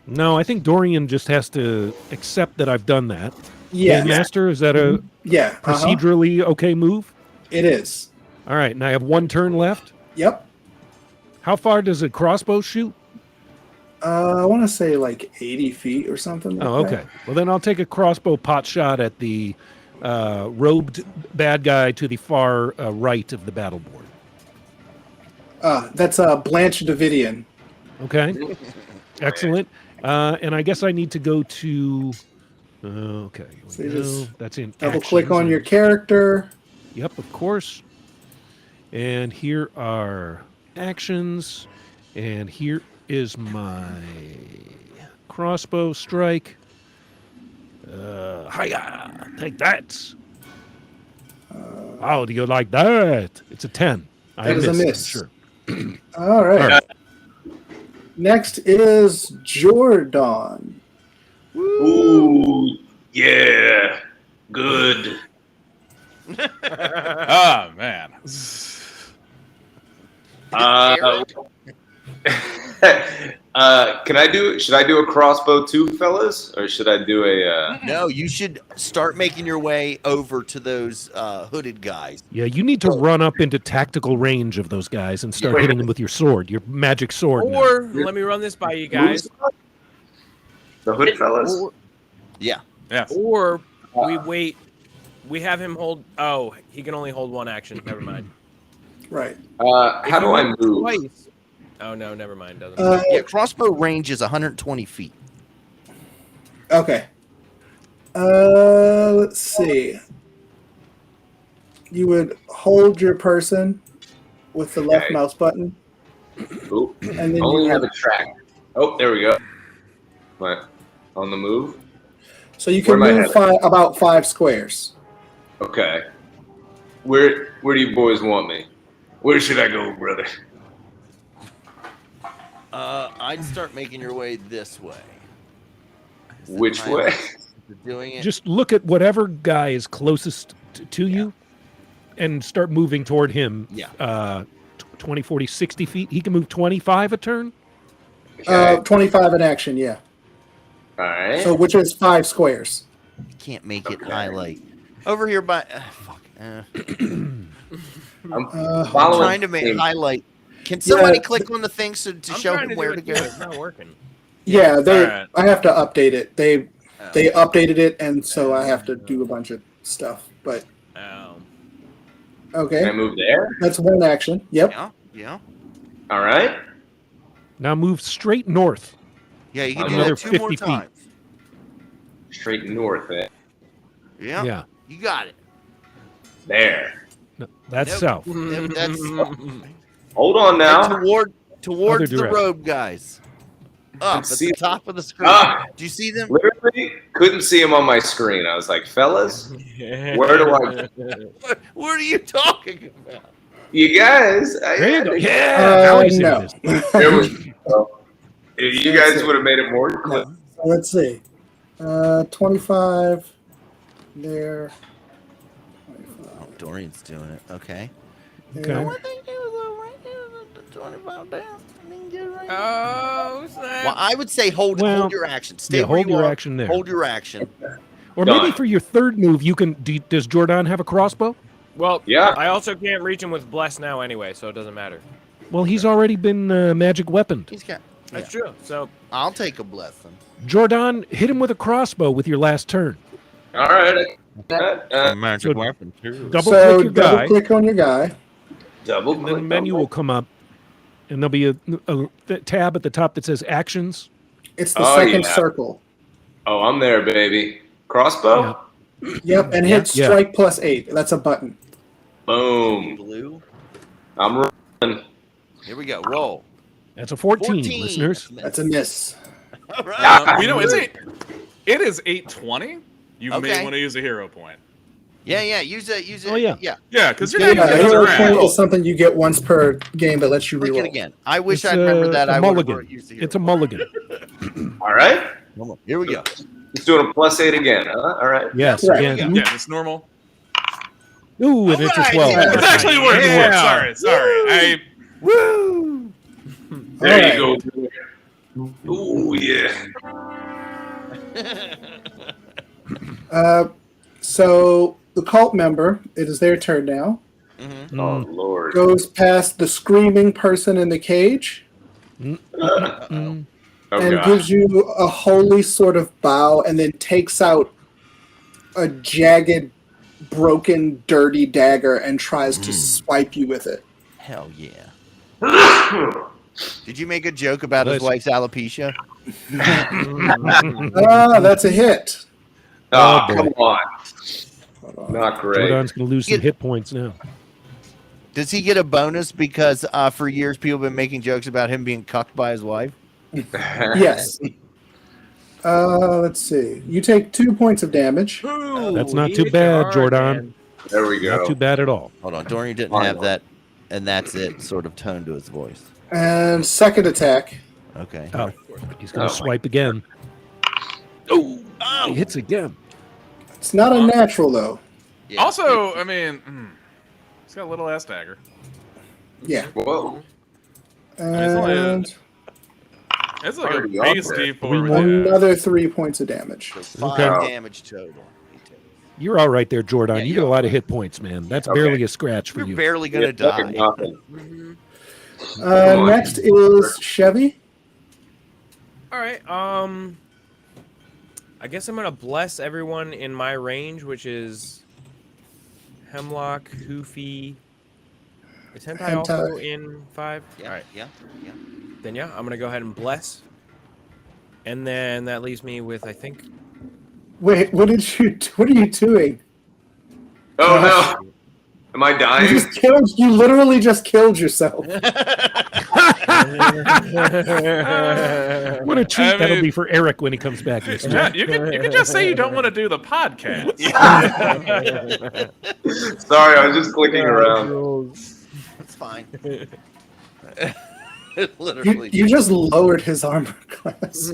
No, I think Dorian just has to accept that I've done that. Yeah. Game Master, is that a Yeah. procedurally okay move? It is. All right, and I have 1 turn left. Yep. How far does a crossbow shoot? I want to say like 80 feet or something. Like Oh, okay. Well, then I'll take a crossbow pot shot at the robed bad guy to the far right of the battle board. That's Blanche Davidian. Okay. Excellent. And I guess I need to go to. Okay. Here So we you go. just That's in. Double click actions on and- your character. Yep, of course. And here are actions. And here is my crossbow strike. Hiya! Take that. How do you like that? It's a 10. That is a missed, miss. Sure. All right. All right. Next is Jordan. Ooh, yeah, good. Oh man. Can I do? Should I do a crossbow too, fellas, or should I do a? No, you should start making your way over to those hooded guys. Yeah, you need to run up into tactical range of those guys and start hitting them with your sword, your magic sword. now. Or let me run this by you guys. The hood fellas. Yeah. Yes. Or we wait. We have him hold. Oh, he can only hold 1 action. Never mind. Right. How do I move? Twice. Oh no, never mind. Doesn't. Yeah, crossbow range is 120 feet. Okay. Let's see. You would hold your person with the left Okay. mouse button, Ooh, and then only you have a track. Oh, there we go. What? On the move. so you Where can am I move headed? about 5 squares. Okay. Where do you boys want me? Where should I go, brother? I'd start making your way this way. Is that Which how way? you're doing it? Just look at whatever guy is closest to you and start moving toward him. Yeah. 20, 40, 60 feet. He can move 25 a turn. Okay. 25 in action, yeah. All right. So which is 5 squares. You can't make it Okay. highlight. Over here by fuck. I'm Uh, following. Trying to make him. highlight. Can somebody Yeah. click on the thing to I'm show trying him to where do to it go? too. It's not working. Yeah, they. Alright. I have to update it. They Oh. updated it, and so I have to do a bunch of stuff. But Oh. Can I okay, move there? that's 1 action. Yep. Yeah, yeah. All right. Now move straight north. Yeah, you can do Another that 2 more 50 feet. times. Straight north. Yeah. Yeah. You got it. There. No, that's Nope. south. That's Hold on now. towards the direction. road guys. Up at see- the top of the screen. Ah. Do you see them? Literally couldn't see him on my screen. I was like, fellas, where do I? What are you talking about? You guys. There you go. Yeah. now I see no. this. There we go. You guys would have made it more clear. So let's see. 25 there. 25 Oh, Dorian's doing it. Okay. Okay. there. I think it was right there, the 25 down. I didn't get it right. Oh snap! Well, I would say hold Well, your action. Stay yeah, where hold you your are. action there. Hold your action. Or maybe Done. for your third move, you can. Does Jordan have a crossbow? Well, Yeah. I also can't reach him with bless now anyway, so it doesn't matter. Well, he's already been magic weaponed. He's got. That's true. So I'll take a blessing. Jordan, hit him with a crossbow with your last turn. All right. Magic So- weapon too. Double So click your double guy, click on your guy. Double and then click. a menu will come up, and there'll be a tab at the top that says Actions. It's the Oh, second yeah. circle. Oh, I'm there, baby. Crossbow. Yep, and hit Yeah. strike +8. That's a button. Boom. Blue. I'm running. Here we go. Roll. That's a 14, 14. listeners. That's a miss. All right. You know, it is 8:20. You may Okay. want to use a hero point. Yeah. Use it. Oh, yeah. Yeah, because you're Yeah, not a using hero it point around. is something you get once per game that lets you Click it reroll. again. I wish It's I remembered that. a I would have mulligan. used the It's a hero. mulligan. All right. Here we go. He's doing a +8 again. Huh? All right. Yes, Right. again. Yeah, it's normal. Ooh, and it's a Alright, 12. yeah. It's actually worth it. Yeah. Sorry. Woo! There you go. Ooh, yeah. So the cult member, it is their turn now, Oh Lord. goes past the screaming person in the cage Oh and God. gives you a holy sort of bow and then takes out a jagged, broken, dirty dagger and tries to swipe you with it. Hell yeah. Did you make a joke about his wife's alopecia? Ah, that's a hit. Oh, boy. come on. Hold on. Not great. Jordan's going to lose some Get- hit points now. Does he get a bonus because for years people have been making jokes about him being cucked by his wife? Yes. Let's see. You take 2 points of damage. That's not he too hit you bad, hard, Jordan. man. There we go. Not too bad at all. Hold on, Dorian didn't have that, and that's it sort of tone to his voice. And second attack. Okay. Oh, he's going Oh, to my- swipe again. Oh, he hits again. It's not a natural, though. Yeah. Also, I mean, he's got a little ass dagger. Yeah. Whoa. And It's like a Already up base there. D4. another 3 points of damage. So 5 Okay. damage total. You're all right there, Jordan. Yeah, you get a lot of hit points, man. That's Okay. barely a scratch for You're you. barely gonna Yeah, fucking die. nothing. Next is Chevy. All right. I guess I'm gonna bless everyone in my range, which is Hemlock, Hoofy. Is Hentai also in 5? Yeah. All right. Yeah. Then yeah, I'm gonna go ahead and bless. And then that leaves me with, I think, Wait, what are you doing? Oh no. Am I dying? You literally just killed yourself. What a treat I that'll mean- be for Eric when he comes back next week. Yeah, you can just say you don't want to do the podcast. Sorry, I was just clicking around. That's fine. You, Literally. you just lowered his armor class.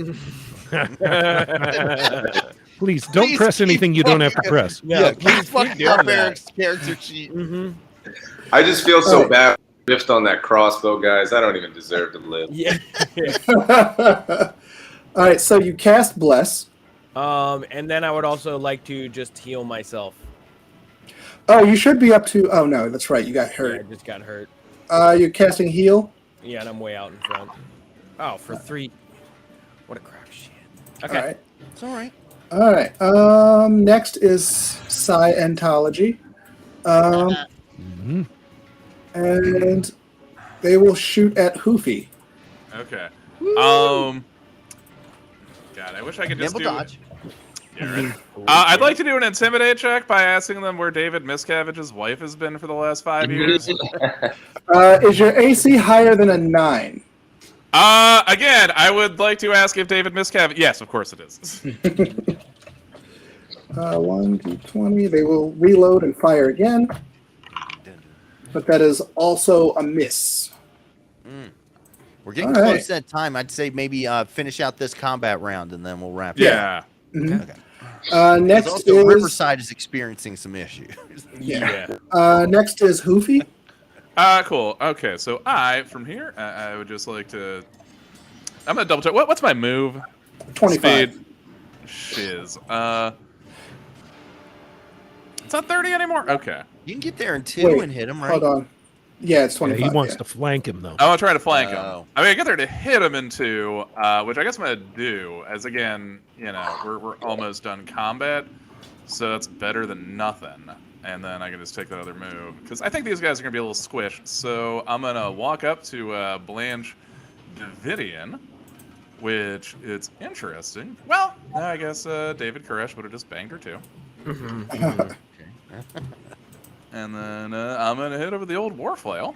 Please don't Please press keep anything you don't have to fucking- press. Yeah, keep fucking up doing that. Eric's character sheet. I just feel so Alright. bad. Biffed on that crossbow, guys. I don't even deserve to live. yeah. All right, so you cast Bless. And then I would also like to just heal myself. Oh, you should be up to. Oh no, that's right. You got Yeah, I hurt. just got hurt. You're casting Heal. Yeah, and I'm way out in front. Oh, for 3. What a crap shit. All Okay. right. It's all right. All right. Next is Scientology. And they will shoot at Hoofy. Okay. God, I wish I could just Nimble do. dodge. Yeah, right. I'd like to do an intimidate check by asking them where David Miscavige's wife has been for the last 5 years. Is your AC higher than a 9? Again, I would like to ask if David Miscavige. Yes, of course it is. 1 to 20. They will reload and fire again. But that is also a miss. We're getting All right. close to that time. I'd say maybe finish out this combat round and then we'll wrap it Yeah. up. Next Also, is Riverside is experiencing some issues. Yeah. next is Hoofy. Cool. Okay, so from here, I would just like to. I'm gonna double check. What's my move? 25. Speed. Shiz. It's not 30 anymore. Okay. You can get there in 2 Wait, and hit him, right? Hold on. Yeah, it's Yeah, 25. he wants yeah. to flank him, though. I want to try to flank him. Oh. I mean, I get there to hit him in 2, which I guess I'm gonna do. As again, we're almost done combat, so that's better than nothing. And then I can just take that other move because I think these guys are gonna be a little squished. So I'm gonna walk up to Blanche Davidian, which it's interesting. Well, I guess David Koresh would have just banged her too. And then I'm gonna hit her with the old war flail.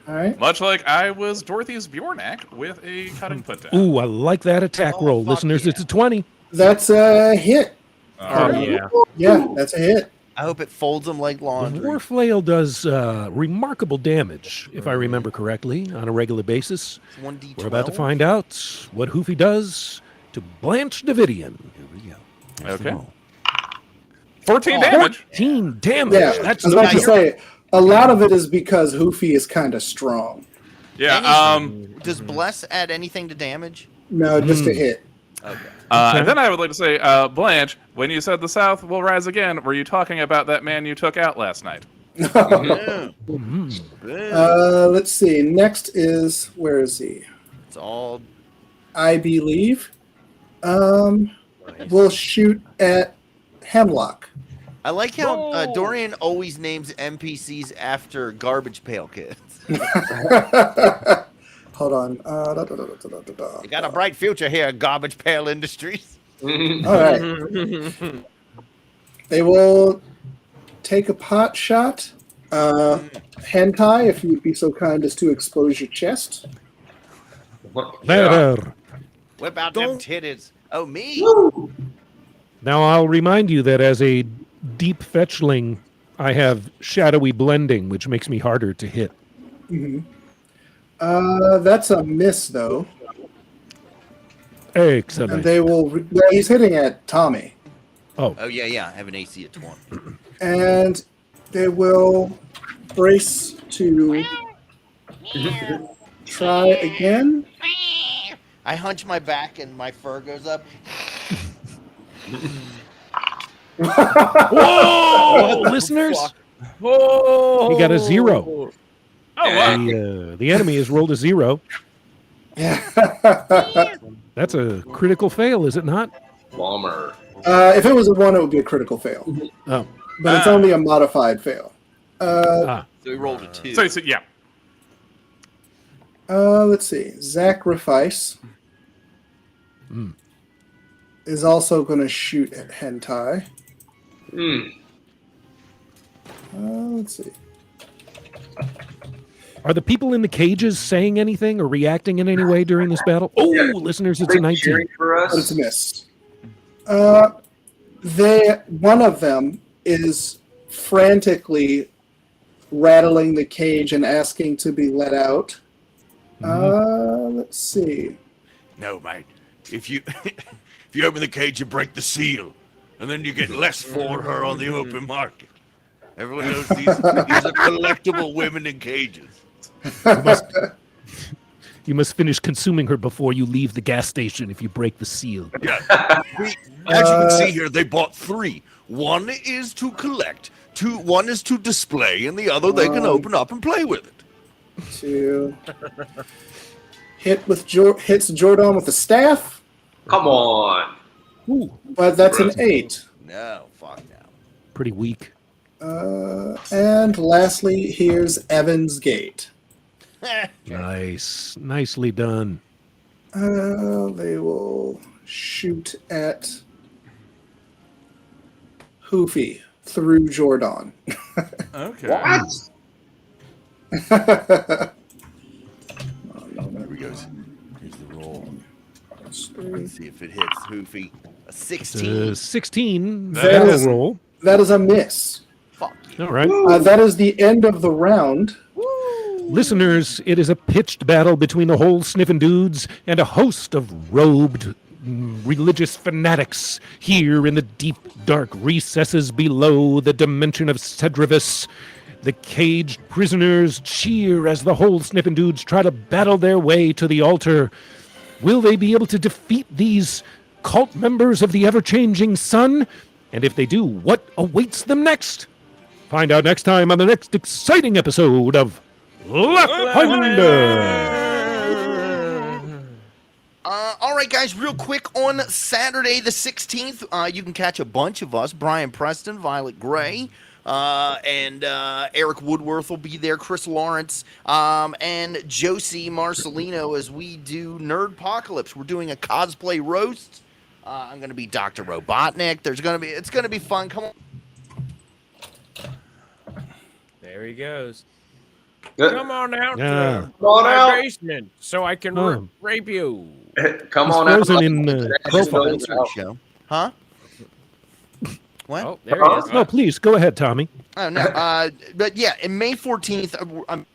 All right. Much like I was Dorothy's Bjornak with a cutting put down. Ooh, I like that attack Oh, roll. fuck Listeners, yeah. it's a 20. That's a hit. Oh, yeah. Yeah, that's a hit. I hope it folds them like The laundry. war flail does remarkable damage, if I remember correctly, on a regular basis. It's 1d12. We're about to find out what Hoofy does to Blanche Davidian. Here we go. Okay. 14 damage. 14 damage. Yeah, That's I was about to you're- say, a lot of it is because Hoofy is kind of strong. Yeah. Does Bless add anything to damage? No, just a hit. Okay. And then I would like to say, Blanche, when you said the South will rise again, were you talking about that man you took out last night? Let's see. Next is, where is he? It's all I believe. We'll shoot at Hemlock. I like how Dorian always names NPCs after garbage pail kids. Hold on. You got a bright future here, Garbage Pail Industries. All right. They will take a pot shot. Hentai, if you would be so kind as to expose your chest. better. Whip out them titties. Oh, me? Now, I'll remind you that as a deep fetchling, I have shadowy blending, which makes me harder to hit. That's a miss, though. Excellent. And they will. He's hitting at Tommy. Oh, Oh, yeah. I have an AC at 20. And they will brace to try again. I hunch my back and my fur goes up. whoa, listeners! Whoa! He got a 0. Oh, wow. The enemy has rolled a 0. That's a critical fail, is it not? Bomber. If it was a 1, it would be a critical fail. Oh, But it's only a modified fail. So we rolled a 2. So yeah. Let's see. Sacrifice is also going to shoot at Hentai. Let's see. Are the people in the cages saying anything or reacting in any way during this battle? Oh, listeners, it's a 19. Cheering for But it's us. a miss. One of them is frantically rattling the cage and asking to be let out. Let's see. No, mate. If you if you open the cage, you break the seal, and then you get less for her on the open market. Everyone knows these are collectible women in cages. You must finish consuming her before you leave the gas station if you break the seal. Yeah. As you can see here, they bought 3. One is to collect, one is to display, and the other they can open up and play with it. To hits Jordan with the staff, Come on. but that's an 8. No, fuck no. Pretty weak. And lastly, here's Evan's Gate. Nice. Nicely done. They will shoot at Hoofy through Jordan. Okay. What? Here we go. Here's the roll. Let's see if it hits Hoofy. A 16. 16. That That'll is- roll. That is a miss. Fuck. All right. That is the end of the round. Listeners, it is a pitched battle between a whole sniffing dudes and a host of robed religious fanatics here in the deep, dark recesses below the dimension of Cedrivis. The caged prisoners cheer as the whole sniffing dudes try to battle their way to the altar. Will they be able to defeat these cult members of the ever-changing sun? And if they do, what awaits them next? Find out next time on the next exciting episode of Laughfinder. All right, guys, real quick, on Saturday the 16th, you can catch a bunch of us. Brian Preston, Violet Gray, and Eric Woodworth will be there, Chris Lawrence, and Josie Marcelino as we do Nerdpocalypse. We're doing a cosplay roast. I'm going to be Dr. Robotnik. It's going to be fun. Come on. There he goes. Good. Come on out Yeah. to Come on my out. basement so I can Oh. rape you. Come He's on out. frozen in profile. Spencer show. Huh? What? Oh, there he is. No, please go ahead, Tommy. Oh, no. But yeah, in May 14th, I'm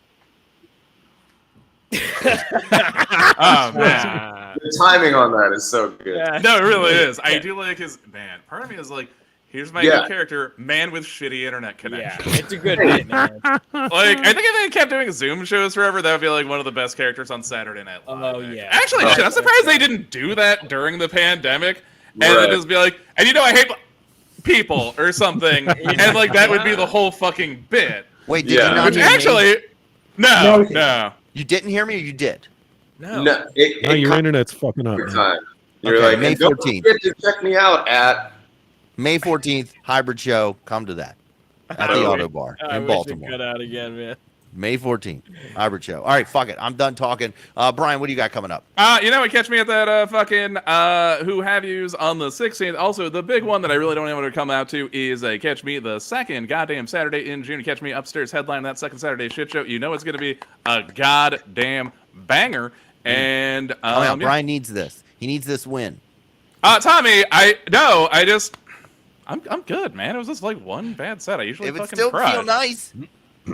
Oh man, The timing on that is so good. Yeah. no, it really is. I do like his man. Part of me is like, here's my Yeah. new character, man with shitty internet Yeah, connection. it's a good bit, man. Like, I think if they kept doing Zoom shows forever, that would be like one of the best characters on Saturday Night Live. Oh, yeah. Actually, Oh. shit, I'm surprised they didn't do that during the pandemic, and Right. then just be like, and you know, I hate people or something, and like that would be the whole fucking bit. Wait, did Yeah. you not Which hear me? actually, No. no. You didn't hear me or you did? No. No, it No, your comes internet's fucking up. every man. time. You're Okay, like, May and don't 14th. forget to check me out at. May 14th, hybrid show. Come to that at the Oh, Auto Bar I in wish it Baltimore. cut out again, man. May 14th, hybrid show. All right, fuck it. I'm done talking. Brian, what do you got coming up? You know what? Catch me at that fucking Who Have Yous on the 16th. Also, the big one that I really don't know when to come out to is catch me the second goddamn Saturday in June. Catch me upstairs headline that second Saturday shit show. You know it's gonna be a goddamn banger. And Oh, yeah, yeah. Brian needs this. He needs this win. Tommy, I'm good, man. It was just like one bad set. I usually If it fucking still cry. feel nice,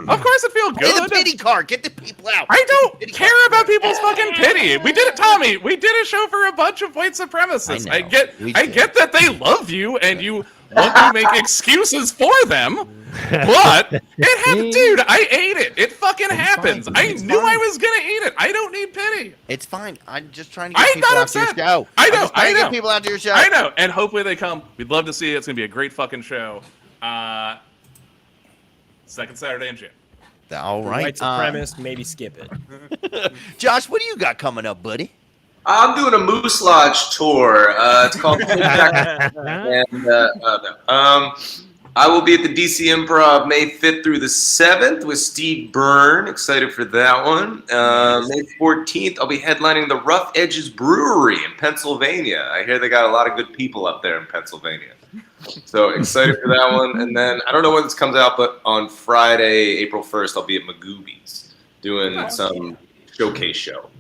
Of course it feels play good. the pity card. Get the people out. I don't Pity care card. about people's fucking pity. We did it, Tommy. We did a show for a bunch of white supremacists. I know. We I did. get that they love you and you want to make excuses for them. But dude, I ate it. It fucking happens. fine. I It's knew fine. I was gonna eat it. I don't need pity. It's fine. I'm just trying to get I'm people not out to your upset. show. I I'm know, just trying I to get know. people out to your show. I know, and hopefully they come. We'd love to see it. It's gonna be a great fucking show. Second Saturday in June. All right. White supremacist, maybe skip it. Josh, what do you got coming up, buddy? I'm doing a Moose Lodge tour. It's called and I will be at the DC Improv May 5th through the 7th with Steve Byrne. Excited for that one. May 14th, I'll be headlining the Rough Edges Brewery in Pennsylvania. I hear they got a lot of good people up there in Pennsylvania. So excited for that one. And then I don't know when this comes out, but on Friday, April 1st, I'll be at Magooby's doing some showcase show.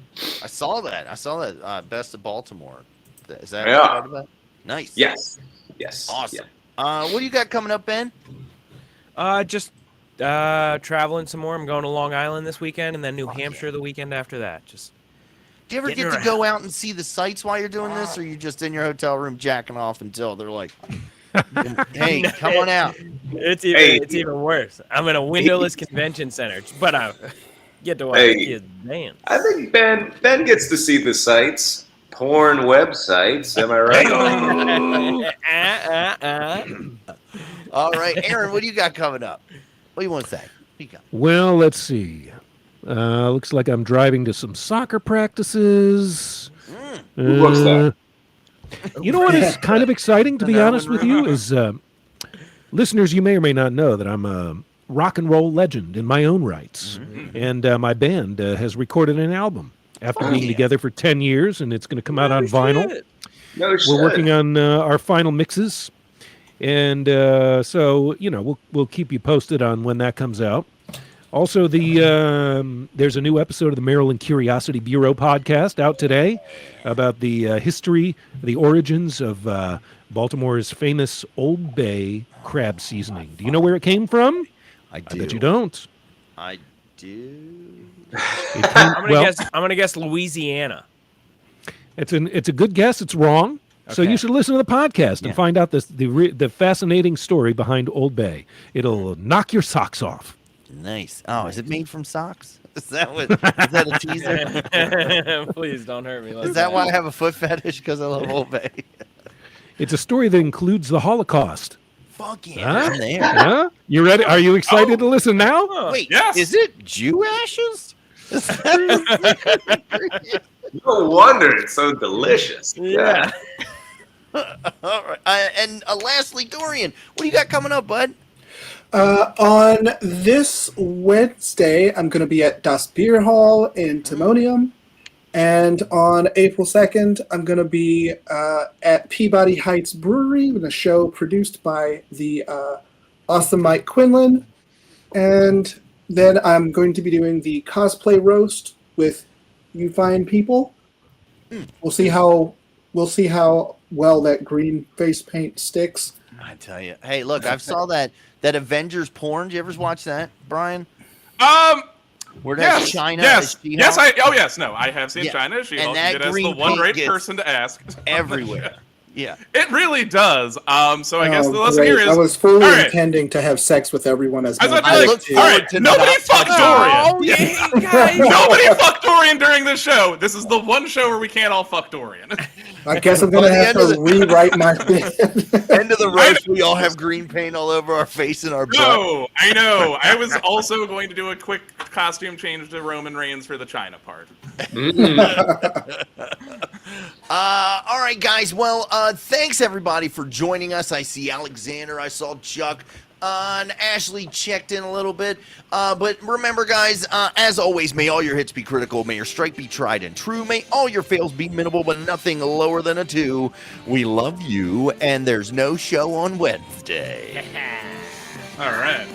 I saw that. Best of Baltimore. Is that Yeah. part of that? Nice. Yes. Awesome. Yeah. What do you got coming up, Ben? Just traveling some more. I'm going to Long Island this weekend, and then New Hampshire the weekend after that. Just Do you ever Getting get to around. go out and see the sights while you're doing this, or are you just in your hotel room jacking off until they're like, "Hey, come on out"? it's Hey. even worse. I'm in a windowless convention center, but I get to watch Hey. the kids dance. I think Ben gets to see the sites, porn websites. Am I right? All right, Aaron, what do you got coming up? What do you want to say? What do you got? Well, let's see. Looks like I'm driving to some soccer practices. Who books that? You know what is kind of exciting, to be honest with you, is listeners, you may or may not know that I'm a rock and roll legend in my own rights. And my band has recorded an album after being together for 10 years, and it's going to come out on vinyl. No shit. We're working on our final mixes. And so, you know, we'll keep you posted on when that comes out. Also, there's a new episode of the Maryland Curiosity Bureau podcast out today about the history, the origins of Baltimore's famous Old Bay crab seasoning. Do you know where it came from? I I do. bet you don't. I do. It came- I'm gonna well, guess. I'm gonna guess Louisiana. it's a good guess. It's wrong. So Okay. you should listen to the podcast and Yeah. find out the fascinating story behind Old Bay. It'll knock your socks off. Nice. Oh, is it made from socks? Is that a teaser? Please don't hurt me. Like Is that why I have a foot fetish? Because I love Old Bay. It's a story that includes the Holocaust. Fuck yeah. I'm there. Huh? You ready? Are you excited to listen now? Wait, Yes. is it Jew ashes? No wonder it's so delicious. Yeah. All right. And lastly, Dorian, what do you got coming up, bud? On this Wednesday, I'm going to be at Das Beer Hall in Timonium. And on April 2nd, I'm going to be at Peabody Heights Brewery in a show produced by the awesome Mike Quinlan. And then I'm going to be doing the cosplay roast with you fine people. We'll see how well that green face paint sticks. I tell you. Hey, look, I saw that Avengers porn. Did you ever watch that, Brian? Where that's China? Yes. She-Hulk? Yes. I have seen China. She And that did as the green one paint right gets person to ask. everywhere. Yeah. It really does. So I guess the lesson Great. here is I was fully all right. intending to have sex with everyone as I was my about to be look like, kid. all forward right, to nobody not fuck touching Dorian. Oh, yeah, guys. Nobody fuck Dorian during this show. This is the one show where we can't all fuck Dorian. I guess I'm going to have to rewrite my thing. End of the roast, we all have green paint all over our face and our butt. No, I know. I was also going to do a quick costume change to Roman Reigns for the China part. All right, guys. Well, thanks everybody for joining us. I see Alexander. I saw Chuck. And Ashley checked in a little bit. But remember, guys, as always, may all your hits be critical. May your strike be tried and true. May all your fails be minimal, but nothing lower than a 2. We love you, and there's no show on Wednesday. All right.